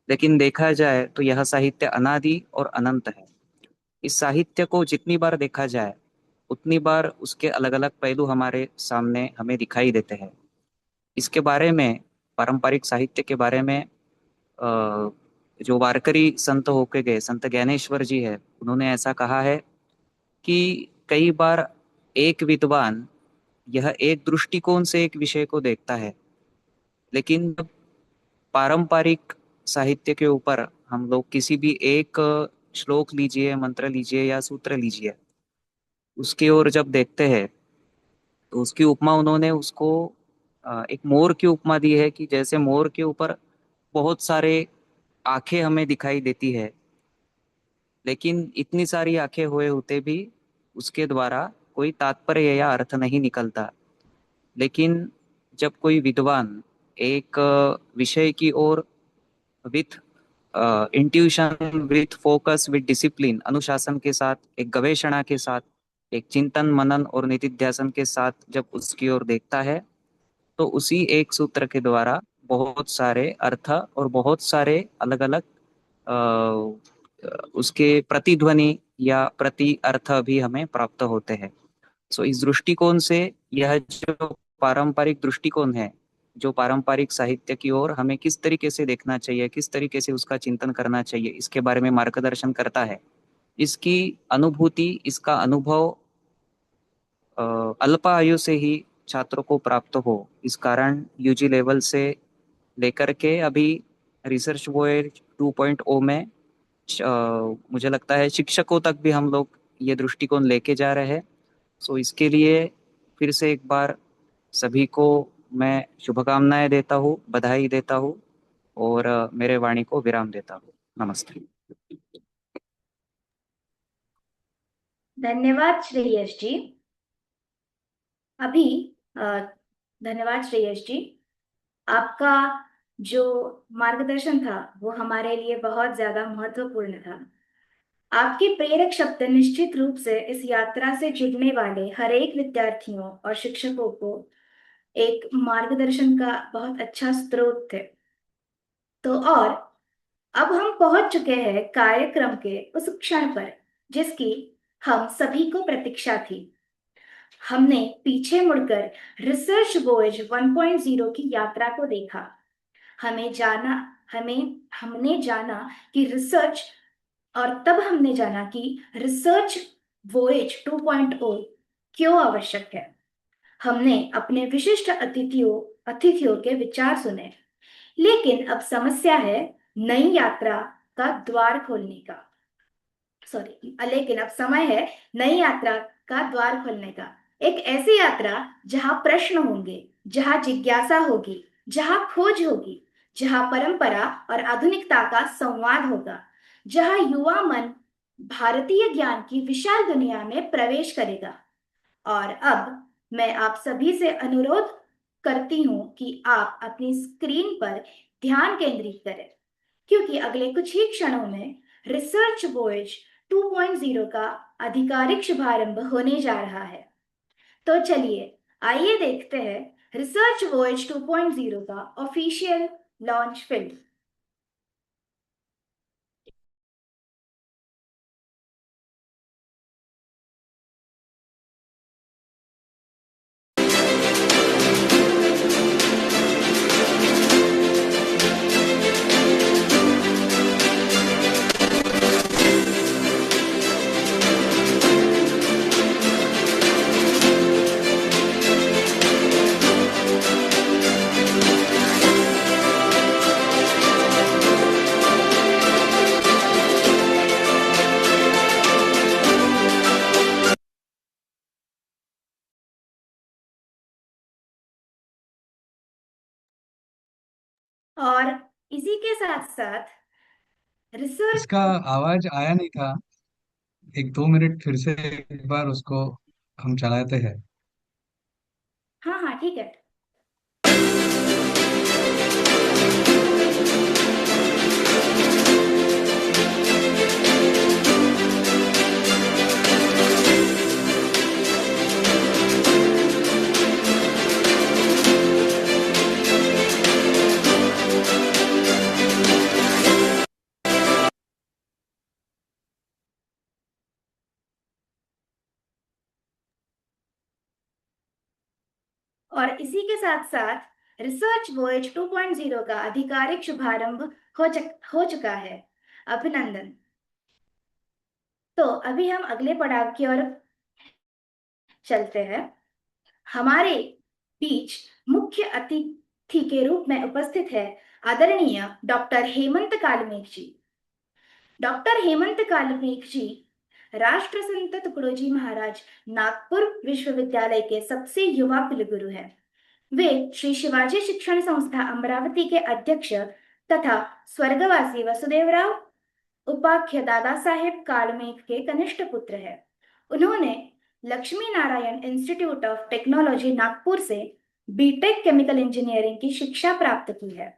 लेकिन देखा जाए तो यह साहित्य अनादि और अनंत है। इस साहित्य को जितनी बार देखा जाए उतनी बार उसके अलग अलग पहलू हमारे सामने हमें दिखाई देते हैं। इसके बारे में, पारंपरिक साहित्य के बारे में, जो वारकरी संत होके गए संत ज्ञानेश्वर जी है, उन्होंने ऐसा कहा है कि कई बार एक विद्वान यह एक दृष्टिकोण से एक विषय को देखता है, लेकिन जब पारंपरिक साहित्य के ऊपर हम लोग किसी भी एक श्लोक लीजिए, मंत्र लीजिए या सूत्र लीजिए, उसकी ओर जब देखते हैं तो उसकी उपमा उन्होंने उसको एक मोर की उपमा दी है कि जैसे मोर के ऊपर बहुत सारे आंखें हमें दिखाई देती है, लेकिन इतनी सारी आंखें हुए होते भी उसके द्वारा कोई तात्पर्य या अर्थ नहीं निकलता। लेकिन जब कोई विद्वान एक विषय की ओर with intuition, with focus, with discipline, अनुशासन के साथ, एक गवेषणा के साथ, एक चिंतन मनन और निधिध्यासन के साथ जब उसकी ओर देखता है, तो उसी एक सूत्र के द्वारा बहुत सारे अर्थ और बहुत सारे अलग अलग उसके प्रतिध्वनि या प्रति अर्थ भी हमें प्राप्त होते हैं। सो इस दृष्टिकोण से यह जो पारंपरिक दृष्टिकोण है, जो पारंपरिक साहित्य की ओर हमें किस तरीके से देखना चाहिए, किस तरीके से उसका चिंतन करना चाहिए, इसके बारे में मार्गदर्शन करता है। इसकी अनुभूति, इसका अनुभव अल्प आयु से ही छात्रों को प्राप्त हो, इस कारण यूजी लेवल से लेकर के अभी रिसर्च वॉयज 2.0 में मुझे लगता है शिक्षकों तक भी हम लोग ये दृष्टिकोण लेके जा रहे हैं। सो इसके लिए फिर से एक बार सभी को मैं शुभकामनाएं देता हूँ, बधाई देता हूँ और मेरे वाणी को विराम देता हूँ। नमस्ते। धन्यवाद श्रेयस जी। अभी धन्यवाद श्रेयस जी, आपका जो मार्गदर्शन था वो हमारे लिए बहुत ज्यादा महत्वपूर्ण था। आपके प्रेरक शब्द निश्चित रूप से इस यात्रा से जुड़ने वाले हर एक विद्यार्थियों और शिक्षकों को एक मार्गदर्शन का बहुत अच्छा स्रोत थे। तो और अब हम पहुंच चुके हैं कार्यक्रम के उस क्षण पर जिसकी हम सभी को प्रतीक्षा थी। हमने पीछे मुड़कर रिसर्च वॉयज 1.0 की यात्रा को देखा। हमने जाना कि रिसर्च वॉयज 2.0 क्यों आवश्यक है। हमने अपने विशिष्ट अतिथियों के विचार सुने, लेकिन अब समस्या है नई यात्रा का द्वार खोलने का। लेकिन अब समय है नई यात्रा का द्वार खोलने का। एक ऐसी यात्रा जहां प्रश्न होंगे, जहां जिज्ञासा होगी, जहां खोज होगी, जहां परंपरा और आधुनिकता का संवाद होगा, जहां युवा मन भारतीय ज्ञान की विशाल दुनिया में प्रवेश करेगा। और अब मैं आप सभी से अनुरोध करती हूं कि आप अपनी स्क्रीन पर ध्यान केंद्रित करें, क्योंकि अगले कुछ ही क्षणों में रिसर्च वॉयज 2.0 का आधिकारिक शुभारंभ होने जा रहा है। तो चलिए आइए देखते हैं रिसर्च वॉयज 2.0 का ऑफिशियल लॉन्च फिल्म। और इसी के साथ साथ रिसर्च, इसका आवाज आया नहीं था। 1-2 मिनट फिर से एक बार उसको हम चलाते हैं। हाँ हाँ ठीक है। और इसी के साथ साथ रिसर्च वॉयज 2.0 का आधिकारिक शुभारंभ हो चुका है। अभिनंदन। तो अभी हम अगले पड़ाव की ओर चलते हैं। हमारे बीच मुख्य अतिथि के रूप में उपस्थित है आदरणीय डॉक्टर हेमंत कालमेघ जी। डॉक्टर हेमंत कालमेघ जी राष्ट्र संत तुकडोजी महाराज नागपुर विश्वविद्यालय के सबसे युवा कुलगुरु हैं। वे श्री शिवाजी शिक्षण संस्था अमरावती के अध्यक्ष तथा स्वर्गवासी वसुदेवराव उपाख्य दादा साहेब कालमेघ के कनिष्ठ पुत्र हैं। उन्होंने Lakshmi Narayan institute of technology Nagpur से बीटेक केमिकल इंजीनियरिंग की शिक्षा प्राप्त की है।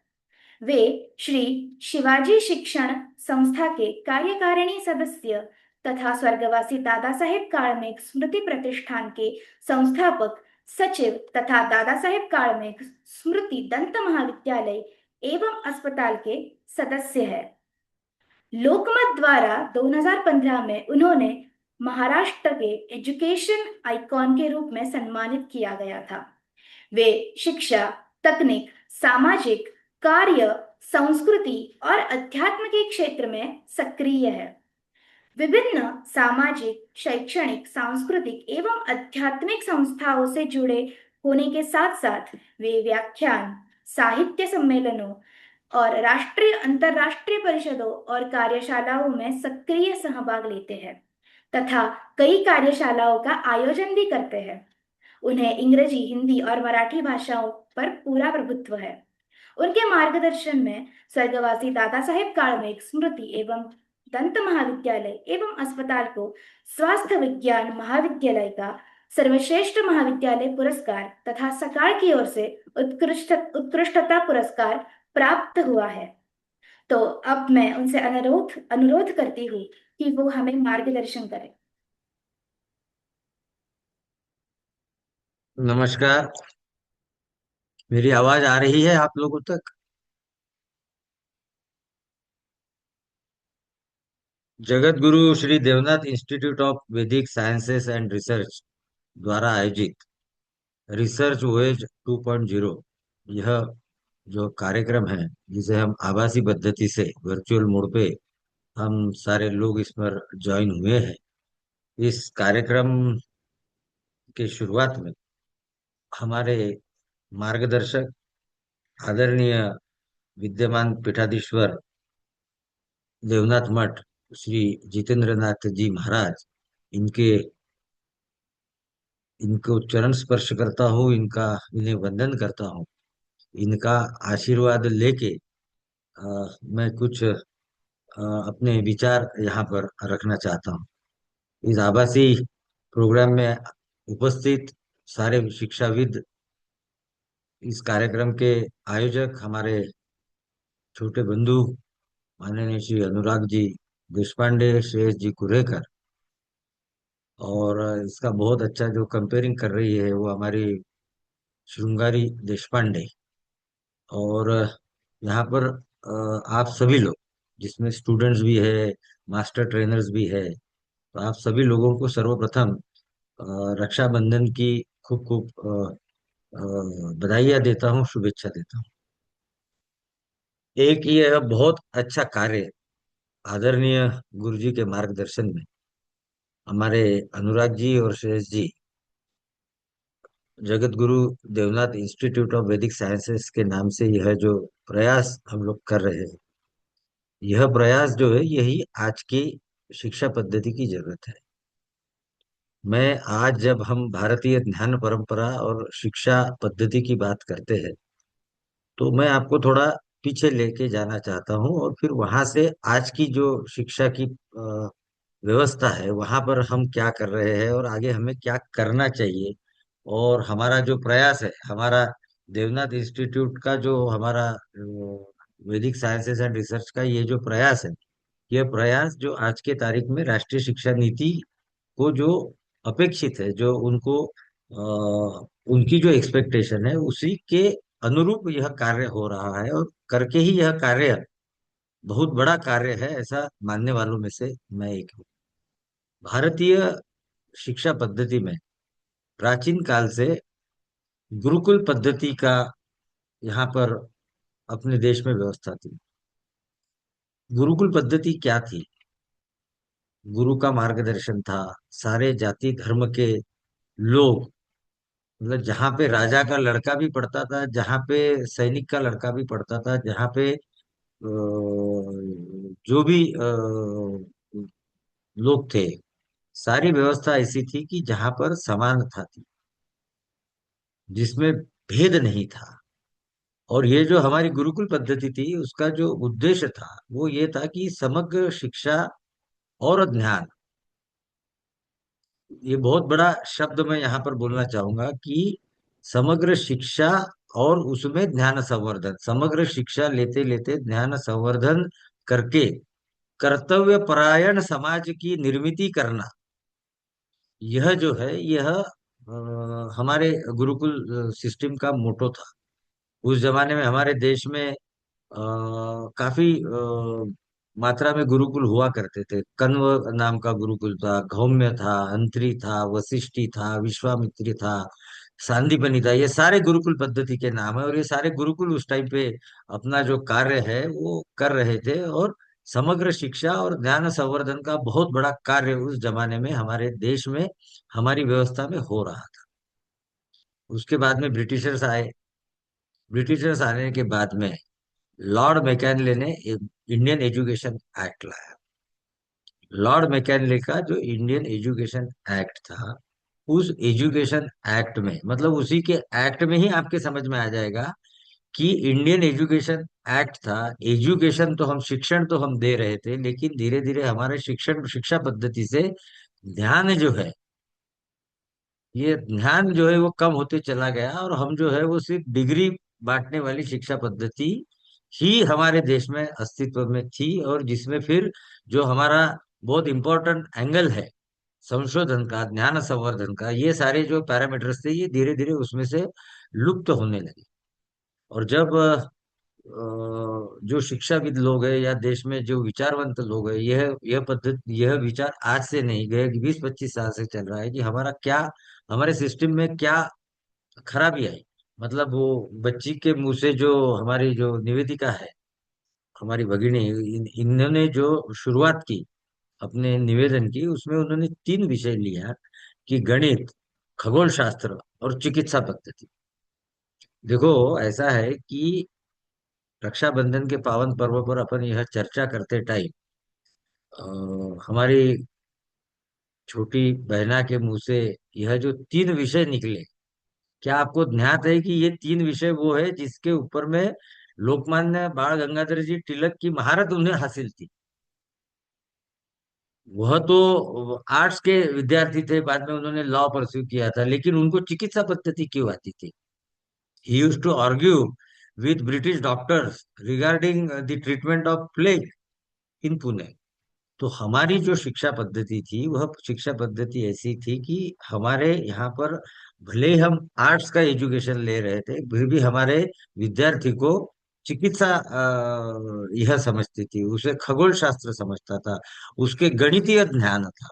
वे श्री शिवाजी शिक्षण संस्था के कार्यकारिणी सदस्य तथा स्वर्गवासी दादा साहेब कालमेघ स्मृति प्रतिष्ठान के संस्थापक सचिव तथा दादा साहेब कालमेघ स्मृति दंत महाविद्यालय एवं अस्पताल के सदस्य है। लोकमत द्वारा 2015 में उन्होंने महाराष्ट्र के एजुकेशन आइकॉन के रूप में सम्मानित किया गया था। वे शिक्षा, तकनीक, सामाजिक कार्य, संस्कृति और अध्यात्म के क्षेत्र में सक्रिय है। विभिन्न सामाजिक, शैक्षणिक, सांस्कृतिक एवं आध्यात्मिक संस्थाओं से जुड़े होने के साथ साथ वे व्याख्यान, साहित्य सम्मेलनों और राष्ट्रीय अंतरराष्ट्रीय परिषदों और कार्यशालाओं में सक्रिय सहभाग लेते हैं तथा कई कार्यशालाओं का आयोजन भी करते हैं। उन्हें अंग्रेजी, हिंदी और मराठी भाषाओं पर पूरा प्रभुत्व है। उनके मार्गदर्शन में स्वर्गवासी दादा साहेब कालमेघ स्मृति एवं दंत महाविद्यालय एवं अस्पताल को स्वास्थ्य विज्ञान महाविद्यालय का सर्वश्रेष्ठ महाविद्यालय पुरस्कार तथा सरकार की ओर से उत्कृष्टता पुरस्कार प्राप्त हुआ है। तो अब मैं उनसे अनुरोध करती हूँ कि वो हमें मार्गदर्शन करें। नमस्कार, मेरी आवाज आ रही है आप लोगों तक? जगत गुरु श्री देवनाथ इंस्टीट्यूट ऑफ वैदिक साइंसेस एंड रिसर्च द्वारा आयोजित रिसर्च वॉयज 2.0 यह जो कार्यक्रम है, जिसे हम आभासी पद्धति से वर्चुअल मोड पे हम सारे लोग इस पर ज्वाइन हुए हैं। इस कार्यक्रम के शुरुआत में हमारे मार्गदर्शक आदरणीय विद्यमान पीठाधीश्वर देवनाथ मठ श्री जितेंद्र नाथ जी महाराज, इनको चरण स्पर्श करता हूँ, इन्हें वंदन करता हूँ। इनका आशीर्वाद लेके मैं कुछ अपने विचार यहाँ पर रखना चाहता हूँ। इस आभासी प्रोग्राम में उपस्थित सारे शिक्षाविद, इस कार्यक्रम के आयोजक हमारे छोटे बंधु माननीय श्री अनुराग जी देशपांडे, श्रेयस जी कुरेकर, और इसका बहुत अच्छा जो कंपेयरिंग कर रही है वो हमारी श्रृंगारी देशपांडे। और यहाँ पर आप सभी लोग, जिसमें स्टूडेंट्स भी है, मास्टर ट्रेनर्स भी है, तो आप सभी लोगों को सर्वप्रथम रक्षाबंधन की खूब खूब बधाइयाँ देता हूँ, शुभेच्छा देता हूँ। एक ये बहुत अच्छा कार्य आदरणीय गुरु जी के मार्गदर्शन में हमारे अनुराग जी और श्रेयस जी जगत गुरु देवनाथ इंस्टीट्यूट ऑफ वैदिक साइंसेस के नाम से यह जो प्रयास हम लोग कर रहे हैं, यह प्रयास जो है यही आज की शिक्षा पद्धति की जरूरत है। मैं आज जब हम भारतीय ध्यान परंपरा और शिक्षा पद्धति की बात करते हैं, तो मैं आपको थोड़ा पीछे लेके जाना चाहता हूँ और फिर वहां से आज की जो शिक्षा की व्यवस्था है वहां पर हम क्या कर रहे हैं और आगे हमें क्या करना चाहिए। और हमारा जो प्रयास है, हमारा देवनाथ इंस्टीट्यूट का जो हमारा वैदिक साइंसेस एंड रिसर्च का ये जो प्रयास है, ये प्रयास जो आज के तारीख में राष्ट्रीय शिक्षा नीति को जो अपेक्षित है, जो उनकी जो एक्सपेक्टेशन है, उसी के अनुरूप यह कार्य हो रहा है और करके ही यह कार्य बहुत बड़ा कार्य है, ऐसा मानने वालों में से मैं एक हूँ। भारतीय शिक्षा पद्धति में प्राचीन काल से गुरुकुल पद्धति का यहाँ पर अपने देश में व्यवस्था थी। गुरुकुल पद्धति क्या थी? गुरु का मार्गदर्शन था। सारे जाति धर्म के लोग, मतलब जहाँ पे राजा का लड़का भी पढ़ता था, जहाँ पे सैनिक का लड़का भी पढ़ता था, जहाँ पे जो भी लोग थे, सारी व्यवस्था ऐसी थी कि जहाँ पर समानता थी, जिसमें भेद नहीं था। और ये जो हमारी गुरुकुल पद्धति थी, उसका जो उद्देश्य था वो ये था कि समग्र शिक्षा और ज्ञान, ये बहुत बड़ा शब्द मैं यहाँ पर बोलना चाहूंगा कि समग्र शिक्षा और उसमें ज्ञान संवर्धन, समग्र शिक्षा लेते लेते ज्ञान संवर्धन करके कर्तव्य परायण समाज की निर्मिति करना, यह जो है यह हमारे गुरुकुल सिस्टम का मोटो था। उस जमाने में हमारे देश में काफी मात्रा में गुरुकुल हुआ करते थे। कण्व नाम का गुरुकुल था, गौम्य था, अंतरी था, वशिष्ठी था, विश्वामित्री था, सांदीपनि था। ये सारे गुरुकुल पद्धति के नाम है, और ये सारे गुरुकुल उस टाइम पे अपना जो कार्य है वो कर रहे थे। और समग्र शिक्षा और ज्ञान संवर्धन का बहुत बड़ा कार्य उस जमाने में हमारे देश में, हमारी व्यवस्था में हो रहा था। उसके बाद में ब्रिटिशर्स आए। ब्रिटिशर्स आने के बाद में लॉर्ड मैकेनले ने एक इंडियन एजुकेशन एक्ट लाया। लॉर्ड मैकेनले का जो इंडियन एजुकेशन एक्ट था, उस एजुकेशन एक्ट में, मतलब उसी के एक्ट में ही आपके समझ में आ जाएगा कि इंडियन एजुकेशन एक्ट था। एजुकेशन तो हम, शिक्षण तो हम दे रहे थे, लेकिन धीरे धीरे हमारे शिक्षण शिक्षा पद्धति से ध्यान जो है, ये ध्यान जो है वो कम होते चला गया, और हम जो है वो सिर्फ डिग्री बांटने वाली शिक्षा पद्धति ही हमारे देश में अस्तित्व में थी। और जिसमें फिर जो हमारा बहुत इंपॉर्टेंट एंगल है संशोधन का, ज्ञान संवर्धन का, ये सारे जो पैरामीटर्स थे ये धीरे धीरे उसमें से लुप्त होने लगे। और जब जो शिक्षाविद लोग हैं या देश में जो विचारवंत लोग हैं, यह पद्धति, यह विचार आज से नहीं, गए 20-25 साल से चल रहा है कि हमारा क्या, हमारे सिस्टम में क्या खराबी आई। मतलब वो बच्ची के मुंह से जो हमारी जो निवेदिका है, हमारी भगिनी, इन्होंने जो शुरुआत की अपने निवेदन की, उसमें उन्होंने 3 विषय लिया कि गणित, खगोल शास्त्र और चिकित्सा पद्धति। देखो, ऐसा है कि रक्षाबंधन के पावन पर्व पर अपन यह चर्चा करते टाइम हमारी छोटी बहना के मुंह से यह जो 3 विषय निकले, क्या आपको ज्ञात है कि ये 3 विषय वो है जिसके ऊपर में लोकमान्य बाल गंगाधर जी तिलक की महारत उन्हें हासिल थी? वह तो आर्ट्स के विद्यार्थी थे, बाद में उन्होंने लॉ परस्यू किया था, लेकिन उनको चिकित्सा पद्धति क्यों आती थी? He used to argue with British doctors regarding the treatment of plague in Pune. तो हमारी जो शिक्षा पद्धति थी, वह शिक्षा पद्धति ऐसी थी कि हमारे यहाँ पर भले ही हम आर्ट्स का एजुकेशन ले रहे थे, फिर भी हमारे विद्यार्थी को चिकित्सा यह समझती थी, उसे खगोल शास्त्र समझता था, उसके गणितीय ज्ञान था।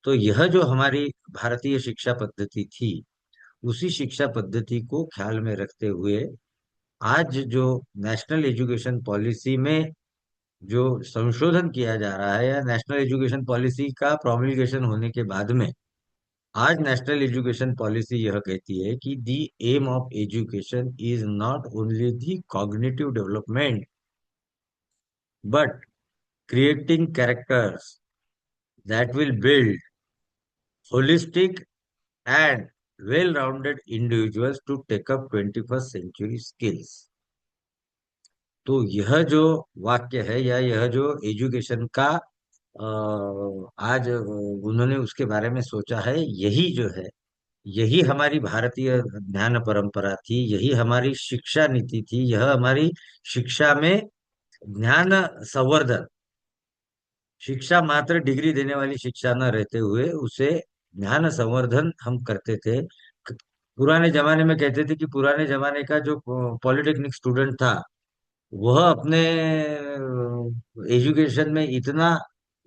तो यह जो हमारी भारतीय शिक्षा पद्धति थी, उसी शिक्षा पद्धति को ख्याल में रखते हुए आज जो नेशनल एजुकेशन पॉलिसी में जो संशोधन किया जा रहा है, या नेशनल एजुकेशन पॉलिसी का प्रोमulgेशन होने के बाद में आज नेशनल एजुकेशन पॉलिसी यह कहती है कि the aim of education is not only the cognitive development, but creating characters that will build holistic and well-rounded individuals to take up 21st century skills। तो यह जो वाक्य है, या यह जो एजुकेशन का आज उन्होंने उसके बारे में सोचा है, यही जो है, यही हमारी भारतीय ज्ञान परंपरा थी, यही हमारी शिक्षा नीति थी। यह हमारी शिक्षा में ज्ञान संवर्धन, शिक्षा मात्र डिग्री देने वाली शिक्षा न रहते हुए उसे ज्ञान संवर्धन हम करते थे। पुराने जमाने में कहते थे कि पुराने जमाने का जो पॉलिटेक्निक स्टूडेंट था, वह अपने एजुकेशन में इतना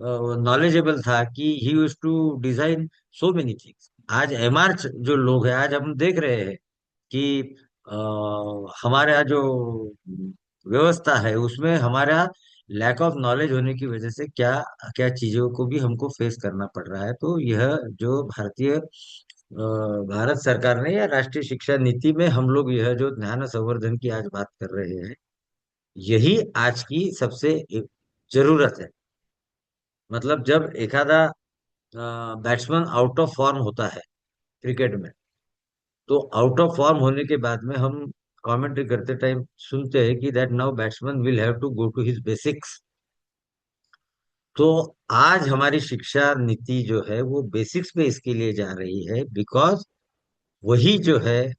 नॉलेजेबल था कि he used to design so many things. आज एमआर जो लोग हैं, आज हम देख रहे हैं कि हमारे यहाँ जो व्यवस्था है उसमें हमारा लैक ऑफ नॉलेज होने की वजह से क्या क्या चीजों को भी हमको फेस करना पड़ रहा है। तो यह जो भारत सरकार ने या राष्ट्रीय शिक्षा नीति में हम लोग यह जो ज्ञान संवर्धन की आज बात कर रहे हैं, यही आज की सबसे जरूरत है। मतलब जब एक आधा बैट्समैन आउट ऑफ फॉर्म होता है क्रिकेट में, तो आउट ऑफ फॉर्म होने के बाद में हम कमेंट्री करते टाइम सुनते हैं कि that now batsman will have to go to his basics. तो आज हमारी शिक्षा नीति जो है वो बेसिक्स पे इसके लिए जा रही है, बिकॉज वही जो है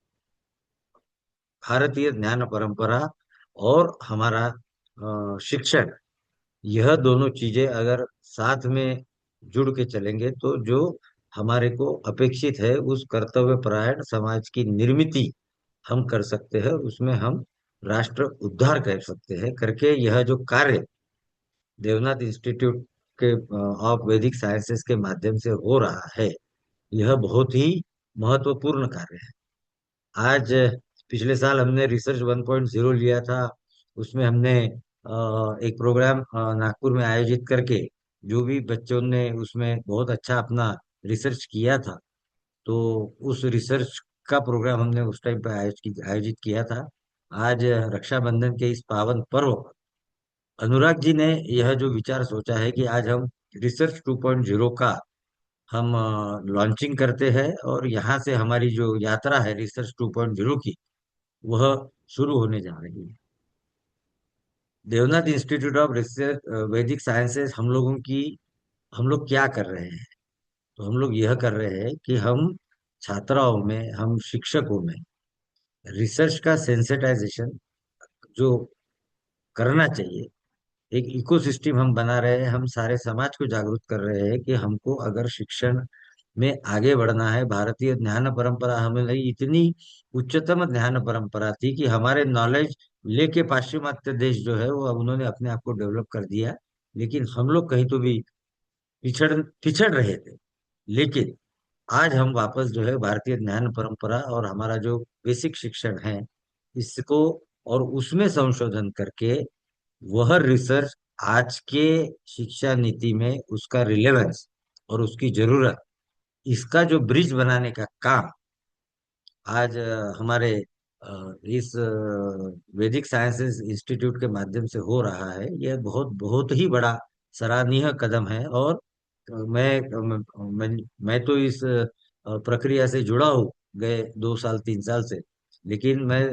भारतीय ज्ञान परंपरा और हमारा शिक्षण, यह दोनों चीजें अगर साथ में जुड़ के चलेंगे तो जो हमारे को अपेक्षित है उस कर्तव्य परायण समाज की निर्मिति हम कर सकते हैं, उसमें हम राष्ट्र उद्धार कर सकते हैं करके यह जो कार्य देवनाथ इंस्टीट्यूट के ऑफ वैदिक साइंसेस के माध्यम से हो रहा है, यह बहुत ही महत्वपूर्ण कार्य है। आज पिछले साल हमने रिसर्च 1.0 लिया था। उसमें हमने एक प्रोग्राम नागपुर में आयोजित करके जो भी बच्चों ने उसमें बहुत अच्छा अपना रिसर्च किया था, तो उस रिसर्च का प्रोग्राम हमने उस टाइम पे आयोजित किया था। आज रक्षाबंधन के इस पावन पर्व पर अनुराग जी ने यह जो विचार सोचा है कि आज हम रिसर्च 2.0 का हम लॉन्चिंग करते हैं, और यहाँ से हमारी जो यात्रा है रिसर्च 2.0 की, वह शुरू होने जा रही है। देवनाथ इंस्टीट्यूट ऑफ रिसर्च वैदिक साइंसेस हम लोग क्या कर रहे हैं? तो हम लोग यह कर रहे हैं कि हम छात्राओं में, हम शिक्षकों में रिसर्च का सेंसिटाइजेशन जो करना चाहिए, एक इकोसिस्टम हम बना रहे हैं। हम सारे समाज को जागरूक कर रहे हैं कि हमको अगर शिक्षण में आगे बढ़ना है, भारतीय ज्ञान परंपरा हमें इतनी उच्चतम ज्ञान परंपरा थी कि हमारे नॉलेज लेके पाश्चिमात्य देश जो है वो अब उन्होंने अपने आप को डेवलप कर दिया, लेकिन हम लोग कहीं तो भी पिछड़ रहे थे। लेकिन आज हम वापस जो है भारतीय ज्ञान परंपरा और हमारा जो बेसिक शिक्षण है इसको और उसमें संशोधन करके वह रिसर्च आज के शिक्षा नीति में उसका रिलेवेंस और उसकी जरूरत, इसका जो ब्रिज बनाने का काम आज हमारे इस वैदिक साइंसेस इंस्टीट्यूट के माध्यम से हो रहा है, यह बहुत बहुत ही बड़ा सराहनीय कदम है। और मैं तो इस प्रक्रिया से जुड़ा हूँ गए 2 साल 3 साल से। लेकिन मैं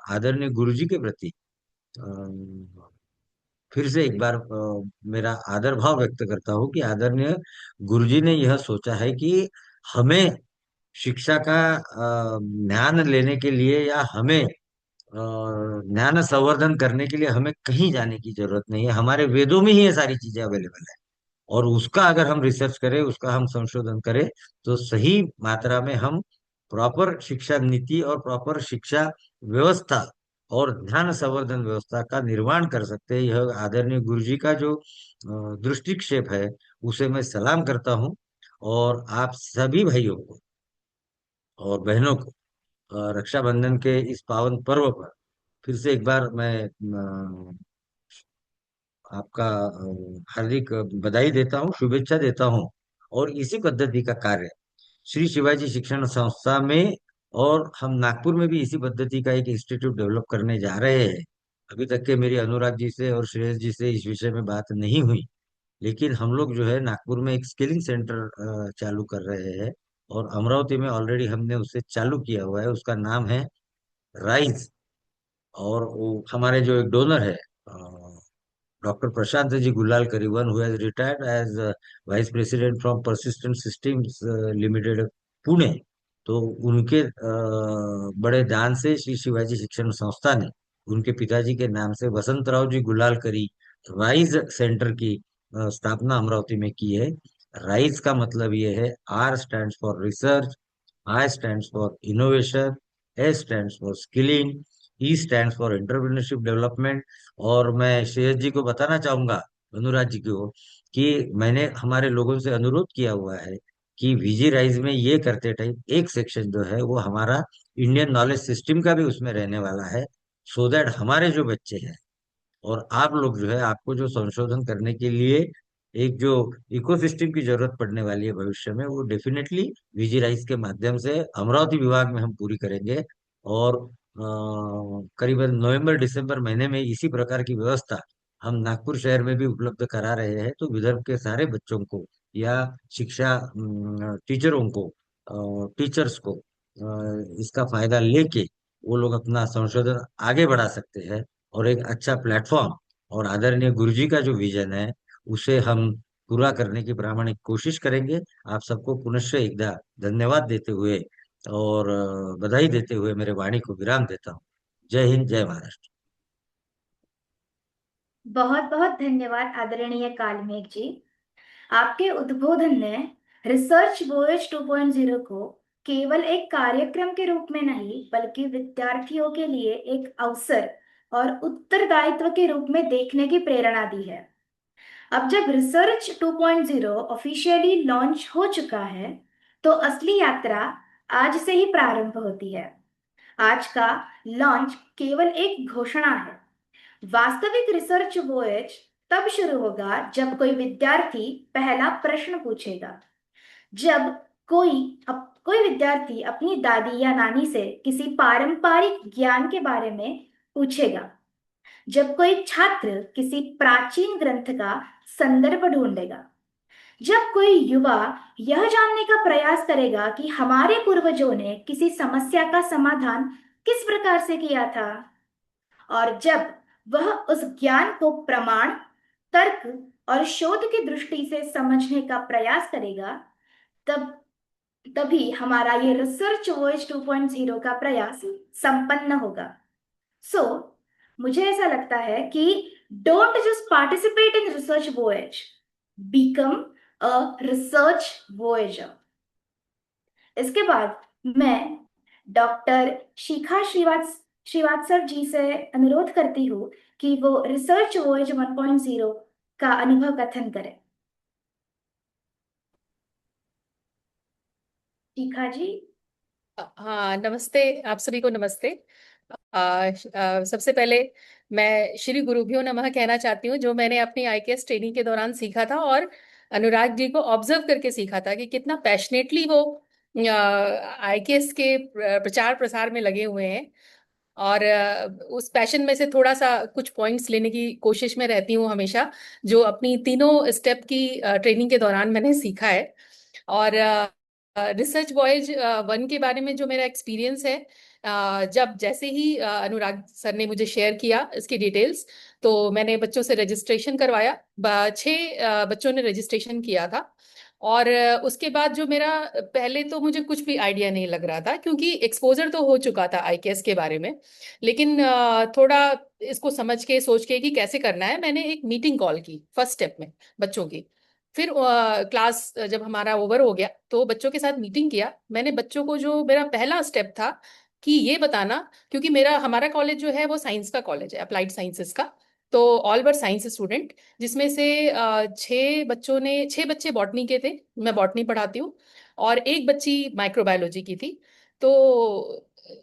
आदरणीय गुरुजी के प्रति फिर से एक बार मेरा आदर भाव व्यक्त करता हूँ कि आदरणीय गुरुजी ने यह सोचा है कि हमें शिक्षा का ज्ञान लेने के लिए या हमें ज्ञान संवर्धन करने के लिए हमें कहीं जाने की जरूरत नहीं है, हमारे वेदों में ही ये सारी चीजें अवेलेबल है। और उसका अगर हम रिसर्च करें, उसका हम संशोधन करें, तो सही मात्रा में हम प्रॉपर शिक्षा नीति और प्रॉपर शिक्षा व्यवस्था और ध्यान संवर्धन व्यवस्था का निर्माण कर सकते हैं। यह आदरणीय गुरु जी का जो दृष्टिक्षेप है उसे मैं सलाम करता हूँ। और आप सभी भाइयों को और बहनों को रक्षाबंधन के इस पावन पर्व पर फिर से एक बार मैं आपका हार्दिक बधाई देता हूँ, शुभेच्छा देता हूँ। और इसी पद्धति का कार्य श्री शिवाजी शिक्षण संस्था में और हम नागपुर में भी इसी पद्धति का एक इंस्टीट्यूट डेवलप करने जा रहे हैं। अभी तक के मेरी अनुराग जी से और श्रेयस जी से इस विषय में बात नहीं हुई, लेकिन हम लोग जो है नागपुर में एक स्किलिंग सेंटर चालू कर रहे हैं, और अमरावती में ऑलरेडी हमने उसे चालू किया हुआ है। उसका नाम है राइज। और वो हमारे जो एक डोनर है doctor Prashant ji Gulalkar, one who has retired as vice president from Persistent Systems Limited Pune, तो उनके बड़े दान से श्री शिवाजी शिक्षण संस्था ने उनके पिताजी के नाम से वसंतराव जी गुलालकरी राइज सेंटर की स्थापना अमरावती में की है। राइज का मतलब ये है, R stands for research, I stands for innovation, S stands for skilling, E stands for entrepreneurship development. और मैं श्रेयस जी को बताना चाहूंगा, अनुराग जी को, कि मैंने हमारे लोगों से अनुरोध किया हुआ है कि 1 लाख रुपए का जो भी कि वीजी राइज में ये करते टाइम एक सेक्शन जो है वो हमारा इंडियन नॉलेज सिस्टम का भी उसमें रहने वाला है, सो दैट हमारे जो बच्चे हैं और आप लोग जो है, आपको जो संशोधन करने के लिए एक जो इकोसिस्टम की जरूरत पड़ने वाली है भविष्य में, वो डेफिनेटली वीजी राइस के माध्यम से अमरावती विभाग में हम पूरी करेंगे। और करीबन नवंबर दिसंबर महीने में इसी प्रकार की व्यवस्था हम नागपुर शहर में भी उपलब्ध करा रहे हैं। तो विदर्भ के सारे बच्चों को या शिक्षा टीचरों को, टीचर्स को इसका फायदा लेके वो लोग अपना संशोधन आगे बढ़ा सकते हैं। और एक अच्छा प्लेटफॉर्म और आदरणीय गुरुजी का जो विजन है उसे हम पूरा करने की प्रामाणिक कोशिश करेंगे। आप सबको पुनश्च एक धन्यवाद देते हुए और बधाई देते हुए मेरे वाणी को विराम देता हूँ। जय हिंद, जय महाराष्ट्र। बहुत बहुत धन्यवाद आदरणीय कालमेघ जी। आपके उद्बोधन ने रिसर्च वॉयज 2.0 को केवल एक कार्यक्रम के रूप में नहीं, बल्कि विद्यार्थियों के लिए एक अवसर और उत्तरदायित्व के रूप में देखने की प्रेरणा दी है। अब जब रिसर्च 2.0 ऑफिशियली लॉन्च हो चुका है, तो असली यात्रा आज से ही प्रारंभ होती है। आज का लॉन्च केवल एक घोषणा है। वास्तविक रिसर्च वॉयज तब शुरू होगा जब कोई विद्यार्थी पहला प्रश्न पूछेगा, जब कोई विद्यार्थी अपनी दादी या नानी से किसी पारंपरिक ज्ञान के बारे में पूछेगा, जब कोई छात्र किसी प्राचीन ग्रंथ का संदर्भ ढूंढेगा, जब कोई युवा यह जानने का प्रयास करेगा कि हमारे पूर्वजों ने किसी समस्या का समाधान किस प्रकार से किया था, और जब वह उस ज्ञान को प्रमाण, तर्क और शोध की दृष्टि से समझने का प्रयास करेगा, तब तभी हमारा ये रिसर्च वॉइस 2.0 का प्रयास संपन्न होगा। सो मुझे ऐसा लगता है कि don't just participate in research voyage, become a research Voyager. इसके बाद मैं डॉक्टर शिखा श्रीवात्सव जी से अनुरोध करती हूँ कि वो रिसर्च वॉयज 1.0 का अनुभव कथन करें। शिखा जी। हाँ, नमस्ते, आप सभी को नमस्ते। सबसे पहले मैं श्री गुरुभ्यो नमः कहना चाहती हूँ, जो मैंने अपनी आईकेएस ट्रेनिंग के दौरान सीखा था और अनुराग जी को ऑब्जर्व करके सीखा था कि कितना पैशनेटली वो आईकेएस के प्रचार प्रसार में लगे हुए हैं। और उस पैशन में से थोड़ा सा कुछ पॉइंट्स लेने की कोशिश में रहती हूँ हमेशा, जो अपनी तीनों स्टेप की ट्रेनिंग के दौरान मैंने सीखा है। और रिसर्च वॉयज 1 के बारे में जो मेरा एक्सपीरियंस है, जब जैसे ही अनुराग सर ने मुझे शेयर किया इसकी डिटेल्स, तो मैंने बच्चों से रजिस्ट्रेशन करवाया। 6 बच्चों ने रजिस्ट्रेशन किया था। और उसके बाद जो मेरा, पहले तो मुझे कुछ भी आइडिया नहीं लग रहा था, क्योंकि एक्सपोजर तो हो चुका था आईकेएस के बारे में, लेकिन थोड़ा इसको समझ के सोच के कि कैसे करना है, मैंने एक मीटिंग कॉल की फर्स्ट स्टेप में बच्चों की। फिर क्लास जब हमारा ओवर हो गया तो बच्चों के साथ मीटिंग किया। मैंने बच्चों को, जो मेरा पहला स्टेप था कि ये बताना, क्योंकि हमारा कॉलेज जो है वो साइंस का कॉलेज है, अप्लाइड साइंसेस का, तो ऑल वर साइंस स्टूडेंट, जिसमें से 6 बच्चे बॉटनी के थे, मैं बॉटनी पढ़ाती हूँ, और एक बच्ची माइक्रोबायोलॉजी की थी। तो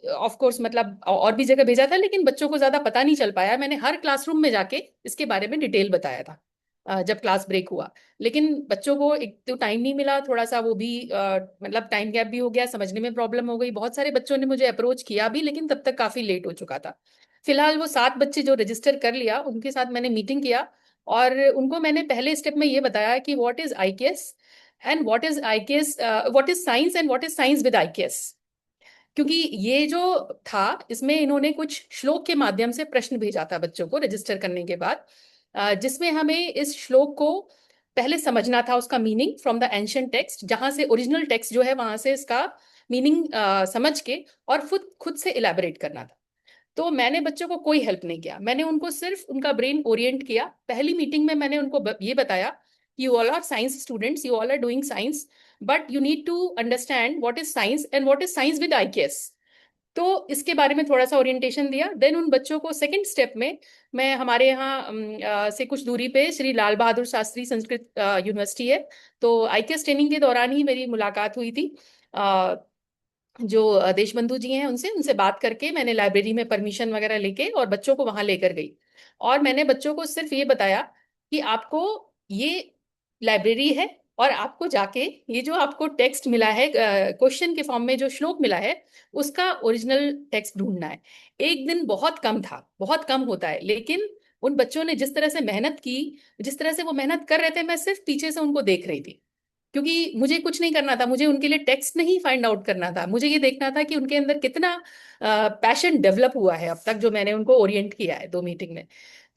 ऑफ कोर्स मतलब और भी जगह भेजा था, लेकिन बच्चों को ज्यादा पता नहीं चल पाया। मैंने हर क्लासरूम में जाके इसके बारे में डिटेल बताया था जब क्लास ब्रेक हुआ। लेकिन बच्चों को एक तो टाइम नहीं मिला, थोड़ा सा वो भी मतलब टाइम गैप भी हो गया, समझने में प्रॉब्लम हो गई। बहुत सारे बच्चों ने मुझे अप्रोच किया भी, लेकिन तब तक काफी लेट हो चुका था। फिलहाल वो 7 बच्चे जो रजिस्टर कर लिया, उनके साथ मैंने मीटिंग किया और उनको मैंने पहले स्टेप में ये बताया कि what is IKS and what is IKS, what is science and what is science with IKS. क्योंकि ये जो था, इसमें इन्होंने कुछ श्लोक के माध्यम से प्रश्न भेजा था बच्चों को रजिस्टर करने के बाद, जिसमें हमें इस श्लोक को पहले समझना था, उसका meaning from the ancient text, जहां से ओरिजिनल टेक्स्ट जो है वहां से इसका मीनिंग समझ के और खुद से इलेबोरेट करना था। तो मैंने बच्चों को कोई हेल्प नहीं किया, मैंने उनको सिर्फ उनका ब्रेन ओरिएंट किया। पहली मीटिंग में मैंने उनको ये बताया, you all are science students, you all are doing science, but you need to understand what is science and what is science with IKS. तो इसके बारे में थोड़ा सा ओरिएंटेशन दिया। देन उन बच्चों को सेकंड स्टेप में मैं हमारे यहाँ से कुछ दूरी पे श्री लाल बहादुर शास्त्री संस्कृत यूनिवर्सिटी है, तो आईकेएस ट्रेनिंग के दौरान ही मेरी मुलाकात हुई थी। जो देशबंधु जी हैं उनसे उनसे बात करके मैंने लाइब्रेरी में परमिशन वगैरह लेके और बच्चों को वहां लेकर गई। और मैंने बच्चों को सिर्फ ये बताया कि आपको ये लाइब्रेरी है और आपको जाके ये जो आपको टेक्स्ट मिला है क्वेश्चन के फॉर्म में जो श्लोक मिला है उसका ओरिजिनल टेक्स्ट ढूंढना है। एक दिन बहुत कम था, बहुत कम होता है, लेकिन उन बच्चों ने जिस तरह से मेहनत की, जिस तरह से वो मेहनत कर रहे थे, मैं सिर्फ पीछे से उनको देख रही थी, क्योंकि मुझे कुछ नहीं करना था, मुझे उनके लिए टेक्स्ट नहीं फाइंड आउट करना था, मुझे ये देखना था कि उनके अंदर कितना पैशन डेवलप हुआ है अब तक, जो मैंने उनको ओरिएंट किया है 2 मीटिंग में।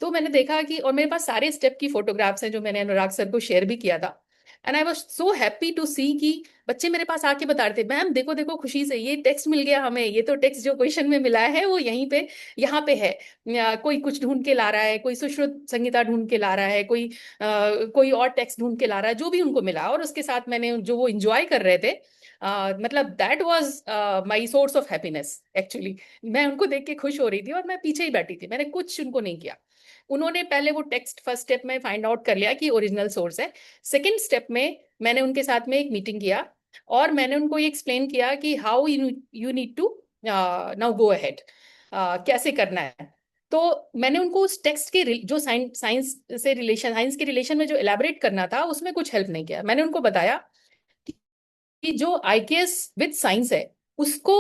तो मैंने देखा कि, और मेरे पास सारे स्टेप की फोटोग्राफ्स हैं जो मैंने अनुराग सर को शेयर भी किया था। And I was so happy to see कि बच्चे मेरे पास आके बता रहे थे, मैम देखो देखो खुशी से ये टेक्स्ट मिल गया हमें, ये तो टेक्स्ट जो क्वेश्चन में मिला है वो यहीं पे यहाँ पे है। कोई कुछ ढूंढ के ला रहा है, कोई सुश्रुत संहिता ढूंढ के ला रहा है, कोई और टेक्स्ट ढूंढ के ला रहा है, जो भी उनको मिला, और उसके साथ मैंने जो वो इंजॉय कर रहे थे, मतलब that was my source of happiness actually. मैं उनको देख के खुश हो रही थी और मैं पीछे ही बैठी थी, मैंने कुछ उनको नहीं किया। उन्होंने पहले वो टेक्स्ट फर्स्ट स्टेप में फाइंड आउट कर लिया कि ओरिजिनल सोर्स है। सेकंड स्टेप में मैंने उनके साथ में एक मीटिंग किया और मैंने उनको ये एक्सप्लेन किया कि how you need to now go ahead, कैसे करना है। तो मैंने उनको उस टेक्स्ट के जो साइंस से रिलेशन, साइंस के रिलेशन में जो एलैबोरेट करना था उसमें कुछ हेल्प नहीं किया। मैंने उनको बताया कि जो आईकेएस विद साइंस है उसको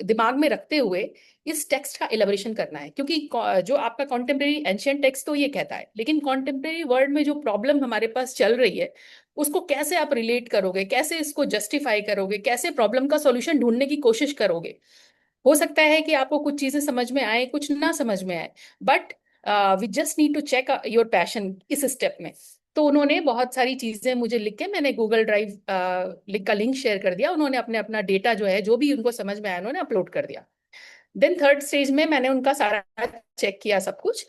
दिमाग में रखते हुए इस टेक्स्ट का एलाबोरेशन करना है, क्योंकि जो आपका कॉन्टेम्प्रेरी एंशियंट टेक्स्ट तो ये कहता है, लेकिन कॉन्टेम्प्रेरी वर्ल्ड में जो प्रॉब्लम हमारे पास चल रही है उसको कैसे आप रिलेट करोगे, कैसे इसको जस्टिफाई करोगे, कैसे प्रॉब्लम का सॉल्यूशन ढूंढने की कोशिश करोगे। हो सकता है कि आपको कुछ चीजें समझ में आए, कुछ ना समझ में आए, but we just need to check your passion इस स्टेप में। तो उन्होंने बहुत सारी चीजें मुझे लिख के, मैंने गूगल ड्राइव का लिंक शेयर कर दिया, उन्होंने अपने अपना डेटा जो है जो भी उनको समझ में आया उन्होंने अपलोड कर दिया। देन थर्ड स्टेज में मैंने उनका सारा चेक किया सब कुछ,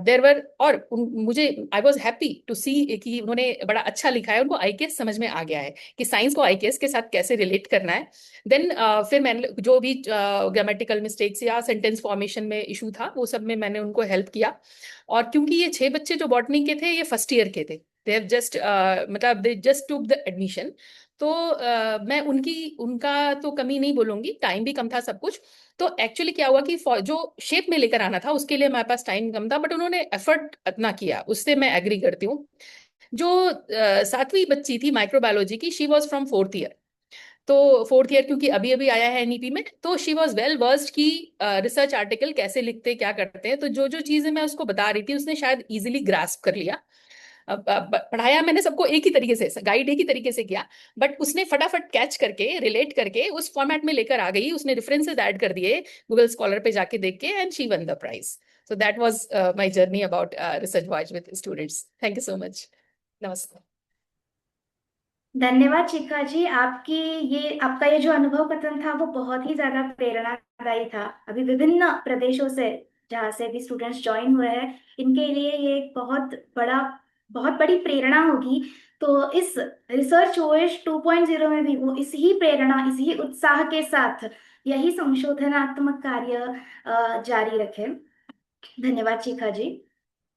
देर वर, और मुझे I was happy to see कि उन्होंने बड़ा अच्छा लिखा है, उनको आईकेएस समझ में आ गया है कि साइंस को आईकेएस के साथ कैसे रिलेट करना है। देन फिर मैंने जो भी ग्रामेटिकल मिस्टेक्स या सेंटेंस फॉर्मेशन में इशू था वो सब में मैंने उनको हेल्प किया। और क्योंकि ये 6 बच्चे जो बॉटनी के थे ये फर्स्ट ईयर के थे, दे हैव जस्ट मतलब they just took the admission, तो मैं उनका तो कमी नहीं बोलूंगी, टाइम भी कम था सब कुछ। तो एक्चुअली क्या हुआ कि जो शेप में लेकर आना था उसके लिए हमारे पास टाइम कम था, बट उन्होंने एफर्ट इतना किया, उससे मैं एग्री करती हूँ। जो 7वीं बच्ची थी माइक्रोबायोलॉजी की, she was from 4th year, तो 4th ईयर क्योंकि अभी अभी आया है एनईपी में, तो शी वॉज वेल वर्स्ड की रिसर्च आर्टिकल कैसे लिखते क्या करते हैं, तो जो जो चीजें मैं उसको बता रही थी उसने शायद इजीली ग्रास्प कर लिया। पढ़ाया मैंने सबको एक ही तरीके से, गाइड एक ही तरीके से किया, बट उसने फटाफट कैच करके रिलेट करके उस फॉर्मेट में लेकर आ गई, उसने रेफरेंसेस ऐड कर दिए गूगल स्कॉलर पे जाके देख के, and she won the prize. So that was my journey about research voyage with students. Thank you so much. नमस्ते। धन्यवाद शिखा जी, आपका ये जो अनुभव कथन था वो बहुत ही ज्यादा प्रेरणादायी था। अभी विभिन्न प्रदेशों से जहाँ से भी स्टूडेंट्स ज्वाइन हुए हैं, इनके लिए ये एक बहुत बड़ी प्रेरणा होगी। तो इस रिसर्च ओएस 2.0 में भी वो इसी प्रेरणा, इसी उत्साह के साथ यही संशोधनात्मक कार्य जारी रखें। धन्यवाद शिखा जी।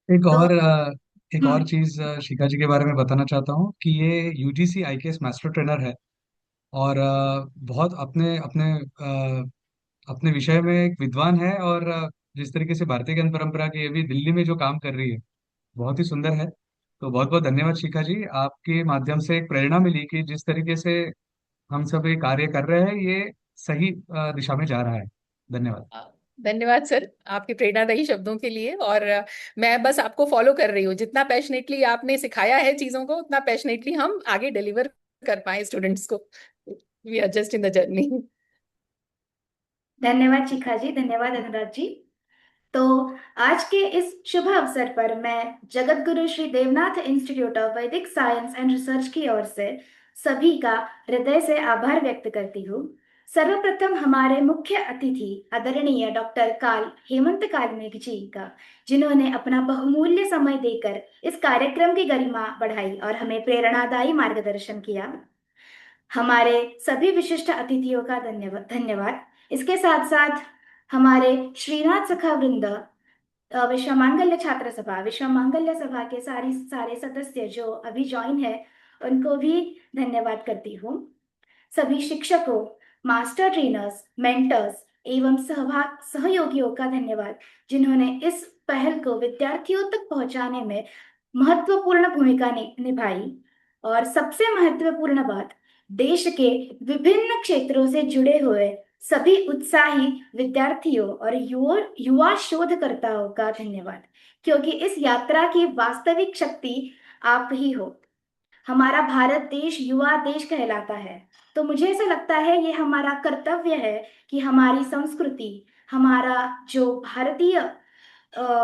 एक तो और अ, एक और हम्म चीज शिखा जी के बारे में बताना चाहता हूँ कि ये यूजीसी आईकेएस मास्टर ट्रेनर है, और बहुत अपने अपने अपने विषय में एक विद्वान है, और जिस तरीके से भारतीय ज्ञान परंपरा की ये भी दिल्ली में जो काम कर रही है बहुत ही सुंदर है। तो बहुत बहुत धन्यवाद शिखा जी, आपके माध्यम से एक प्रेरणा मिली कि जिस तरीके से हम सब ये कार्य कर रहे हैं ये सही दिशा में जा रहा है। धन्यवाद। धन्यवाद सर आपके प्रेरणादायी शब्दों के लिए, और मैं बस आपको फॉलो कर रही हूँ, जितना पैशनेटली आपने सिखाया है चीजों को उतना पैशनेटली हम आगे डिलीवर कर पाए स्टूडेंट्स को। We are just in the journey. धन्यवाद शिखा जी, धन्यवाद अनुराग जी। तो आज के इस शुभ अवसर पर मैं Jagat Guru Shri Devnath institute of Vedic science and research की ओर से सभी का हृदय से आभार व्यक्त करती हूँ। सर्वप्रथम हमारे मुख्य अतिथि आदरणीय डॉक्टर काल हेमंत कालमेघ जी का, जिन्होंने अपना बहुमूल्य समय देकर इस कार्यक्रम की गरिमा बढ़ाई और हमें प्रेरणादायी मार्गदर्शन किया। हमारे सभी विशिष्ट अतिथियों का धन्यवाद। इसके साथ साथ हमारे श्रीनाथ सखा वृंद, विश्व मांगल्य छात्र सभा, विश्व मांगल्य सभा के सारे सदस्य जो अभी ज्वाइन है, उनको भी धन्यवाद करती हूँ। सभी शिक्षकों, मास्टर ट्रेनर्स, मेंटर्स एवं सहयोगियों का धन्यवाद, जिन्होंने इस पहल को विद्यार्थियों तक पहुंचाने में महत्वपूर्ण भूमिका निभाई। और सबसे महत्वपूर्ण बात, देश के विभिन्न क्षेत्रों से जुड़े हुए सभी उत्साही विद्यार्थियों और युवा शोधकर्ताओं का धन्यवाद, क्योंकि इस यात्रा की वास्तविक शक्ति आप ही हो। हमारा भारत देश युवा देश कहलाता है, तो मुझे ऐसा लगता है ये हमारा कर्तव्य है कि हमारी संस्कृति, हमारा जो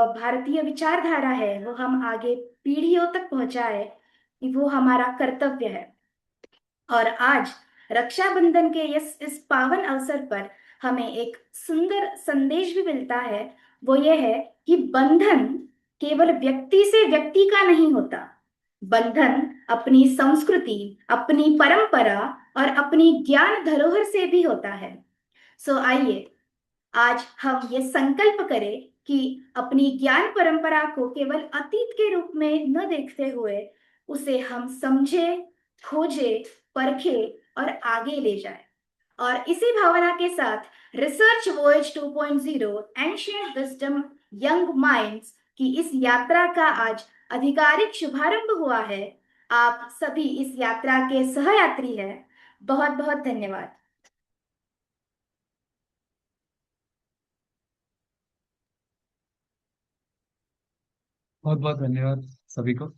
भारतीय विचारधारा है, वो हम आगे पीढ़ियों तक पहुंचाए, वो हमारा कर्तव्य है। और आज रक्षाबंधन के इस पावन अवसर पर हमें एक सुंदर संदेश भी मिलता है। वो ये है कि बंधन केवल व्यक्ति से व्यक्ति का नहीं होता, बंधन अपनी संस्कृति, अपनी परंपरा और अपनी ज्ञान धरोहर से भी होता है। सो आइए आज हम ये संकल्प करें कि अपनी ज्ञान परंपरा को केवल अतीत के रूप में न देखते हुए उसे हम समझे, खोजे, परखे और आगे ले जाए। और इसी भावना के साथ research voyage 2.0 ancient wisdom young minds की इस यात्रा का आज आधिकारिक शुभारंभ हुआ है। आप सभी इस यात्रा के सहयात्री हैं। बहुत बहुत धन्यवाद। बहुत बहुत धन्यवाद सभी को।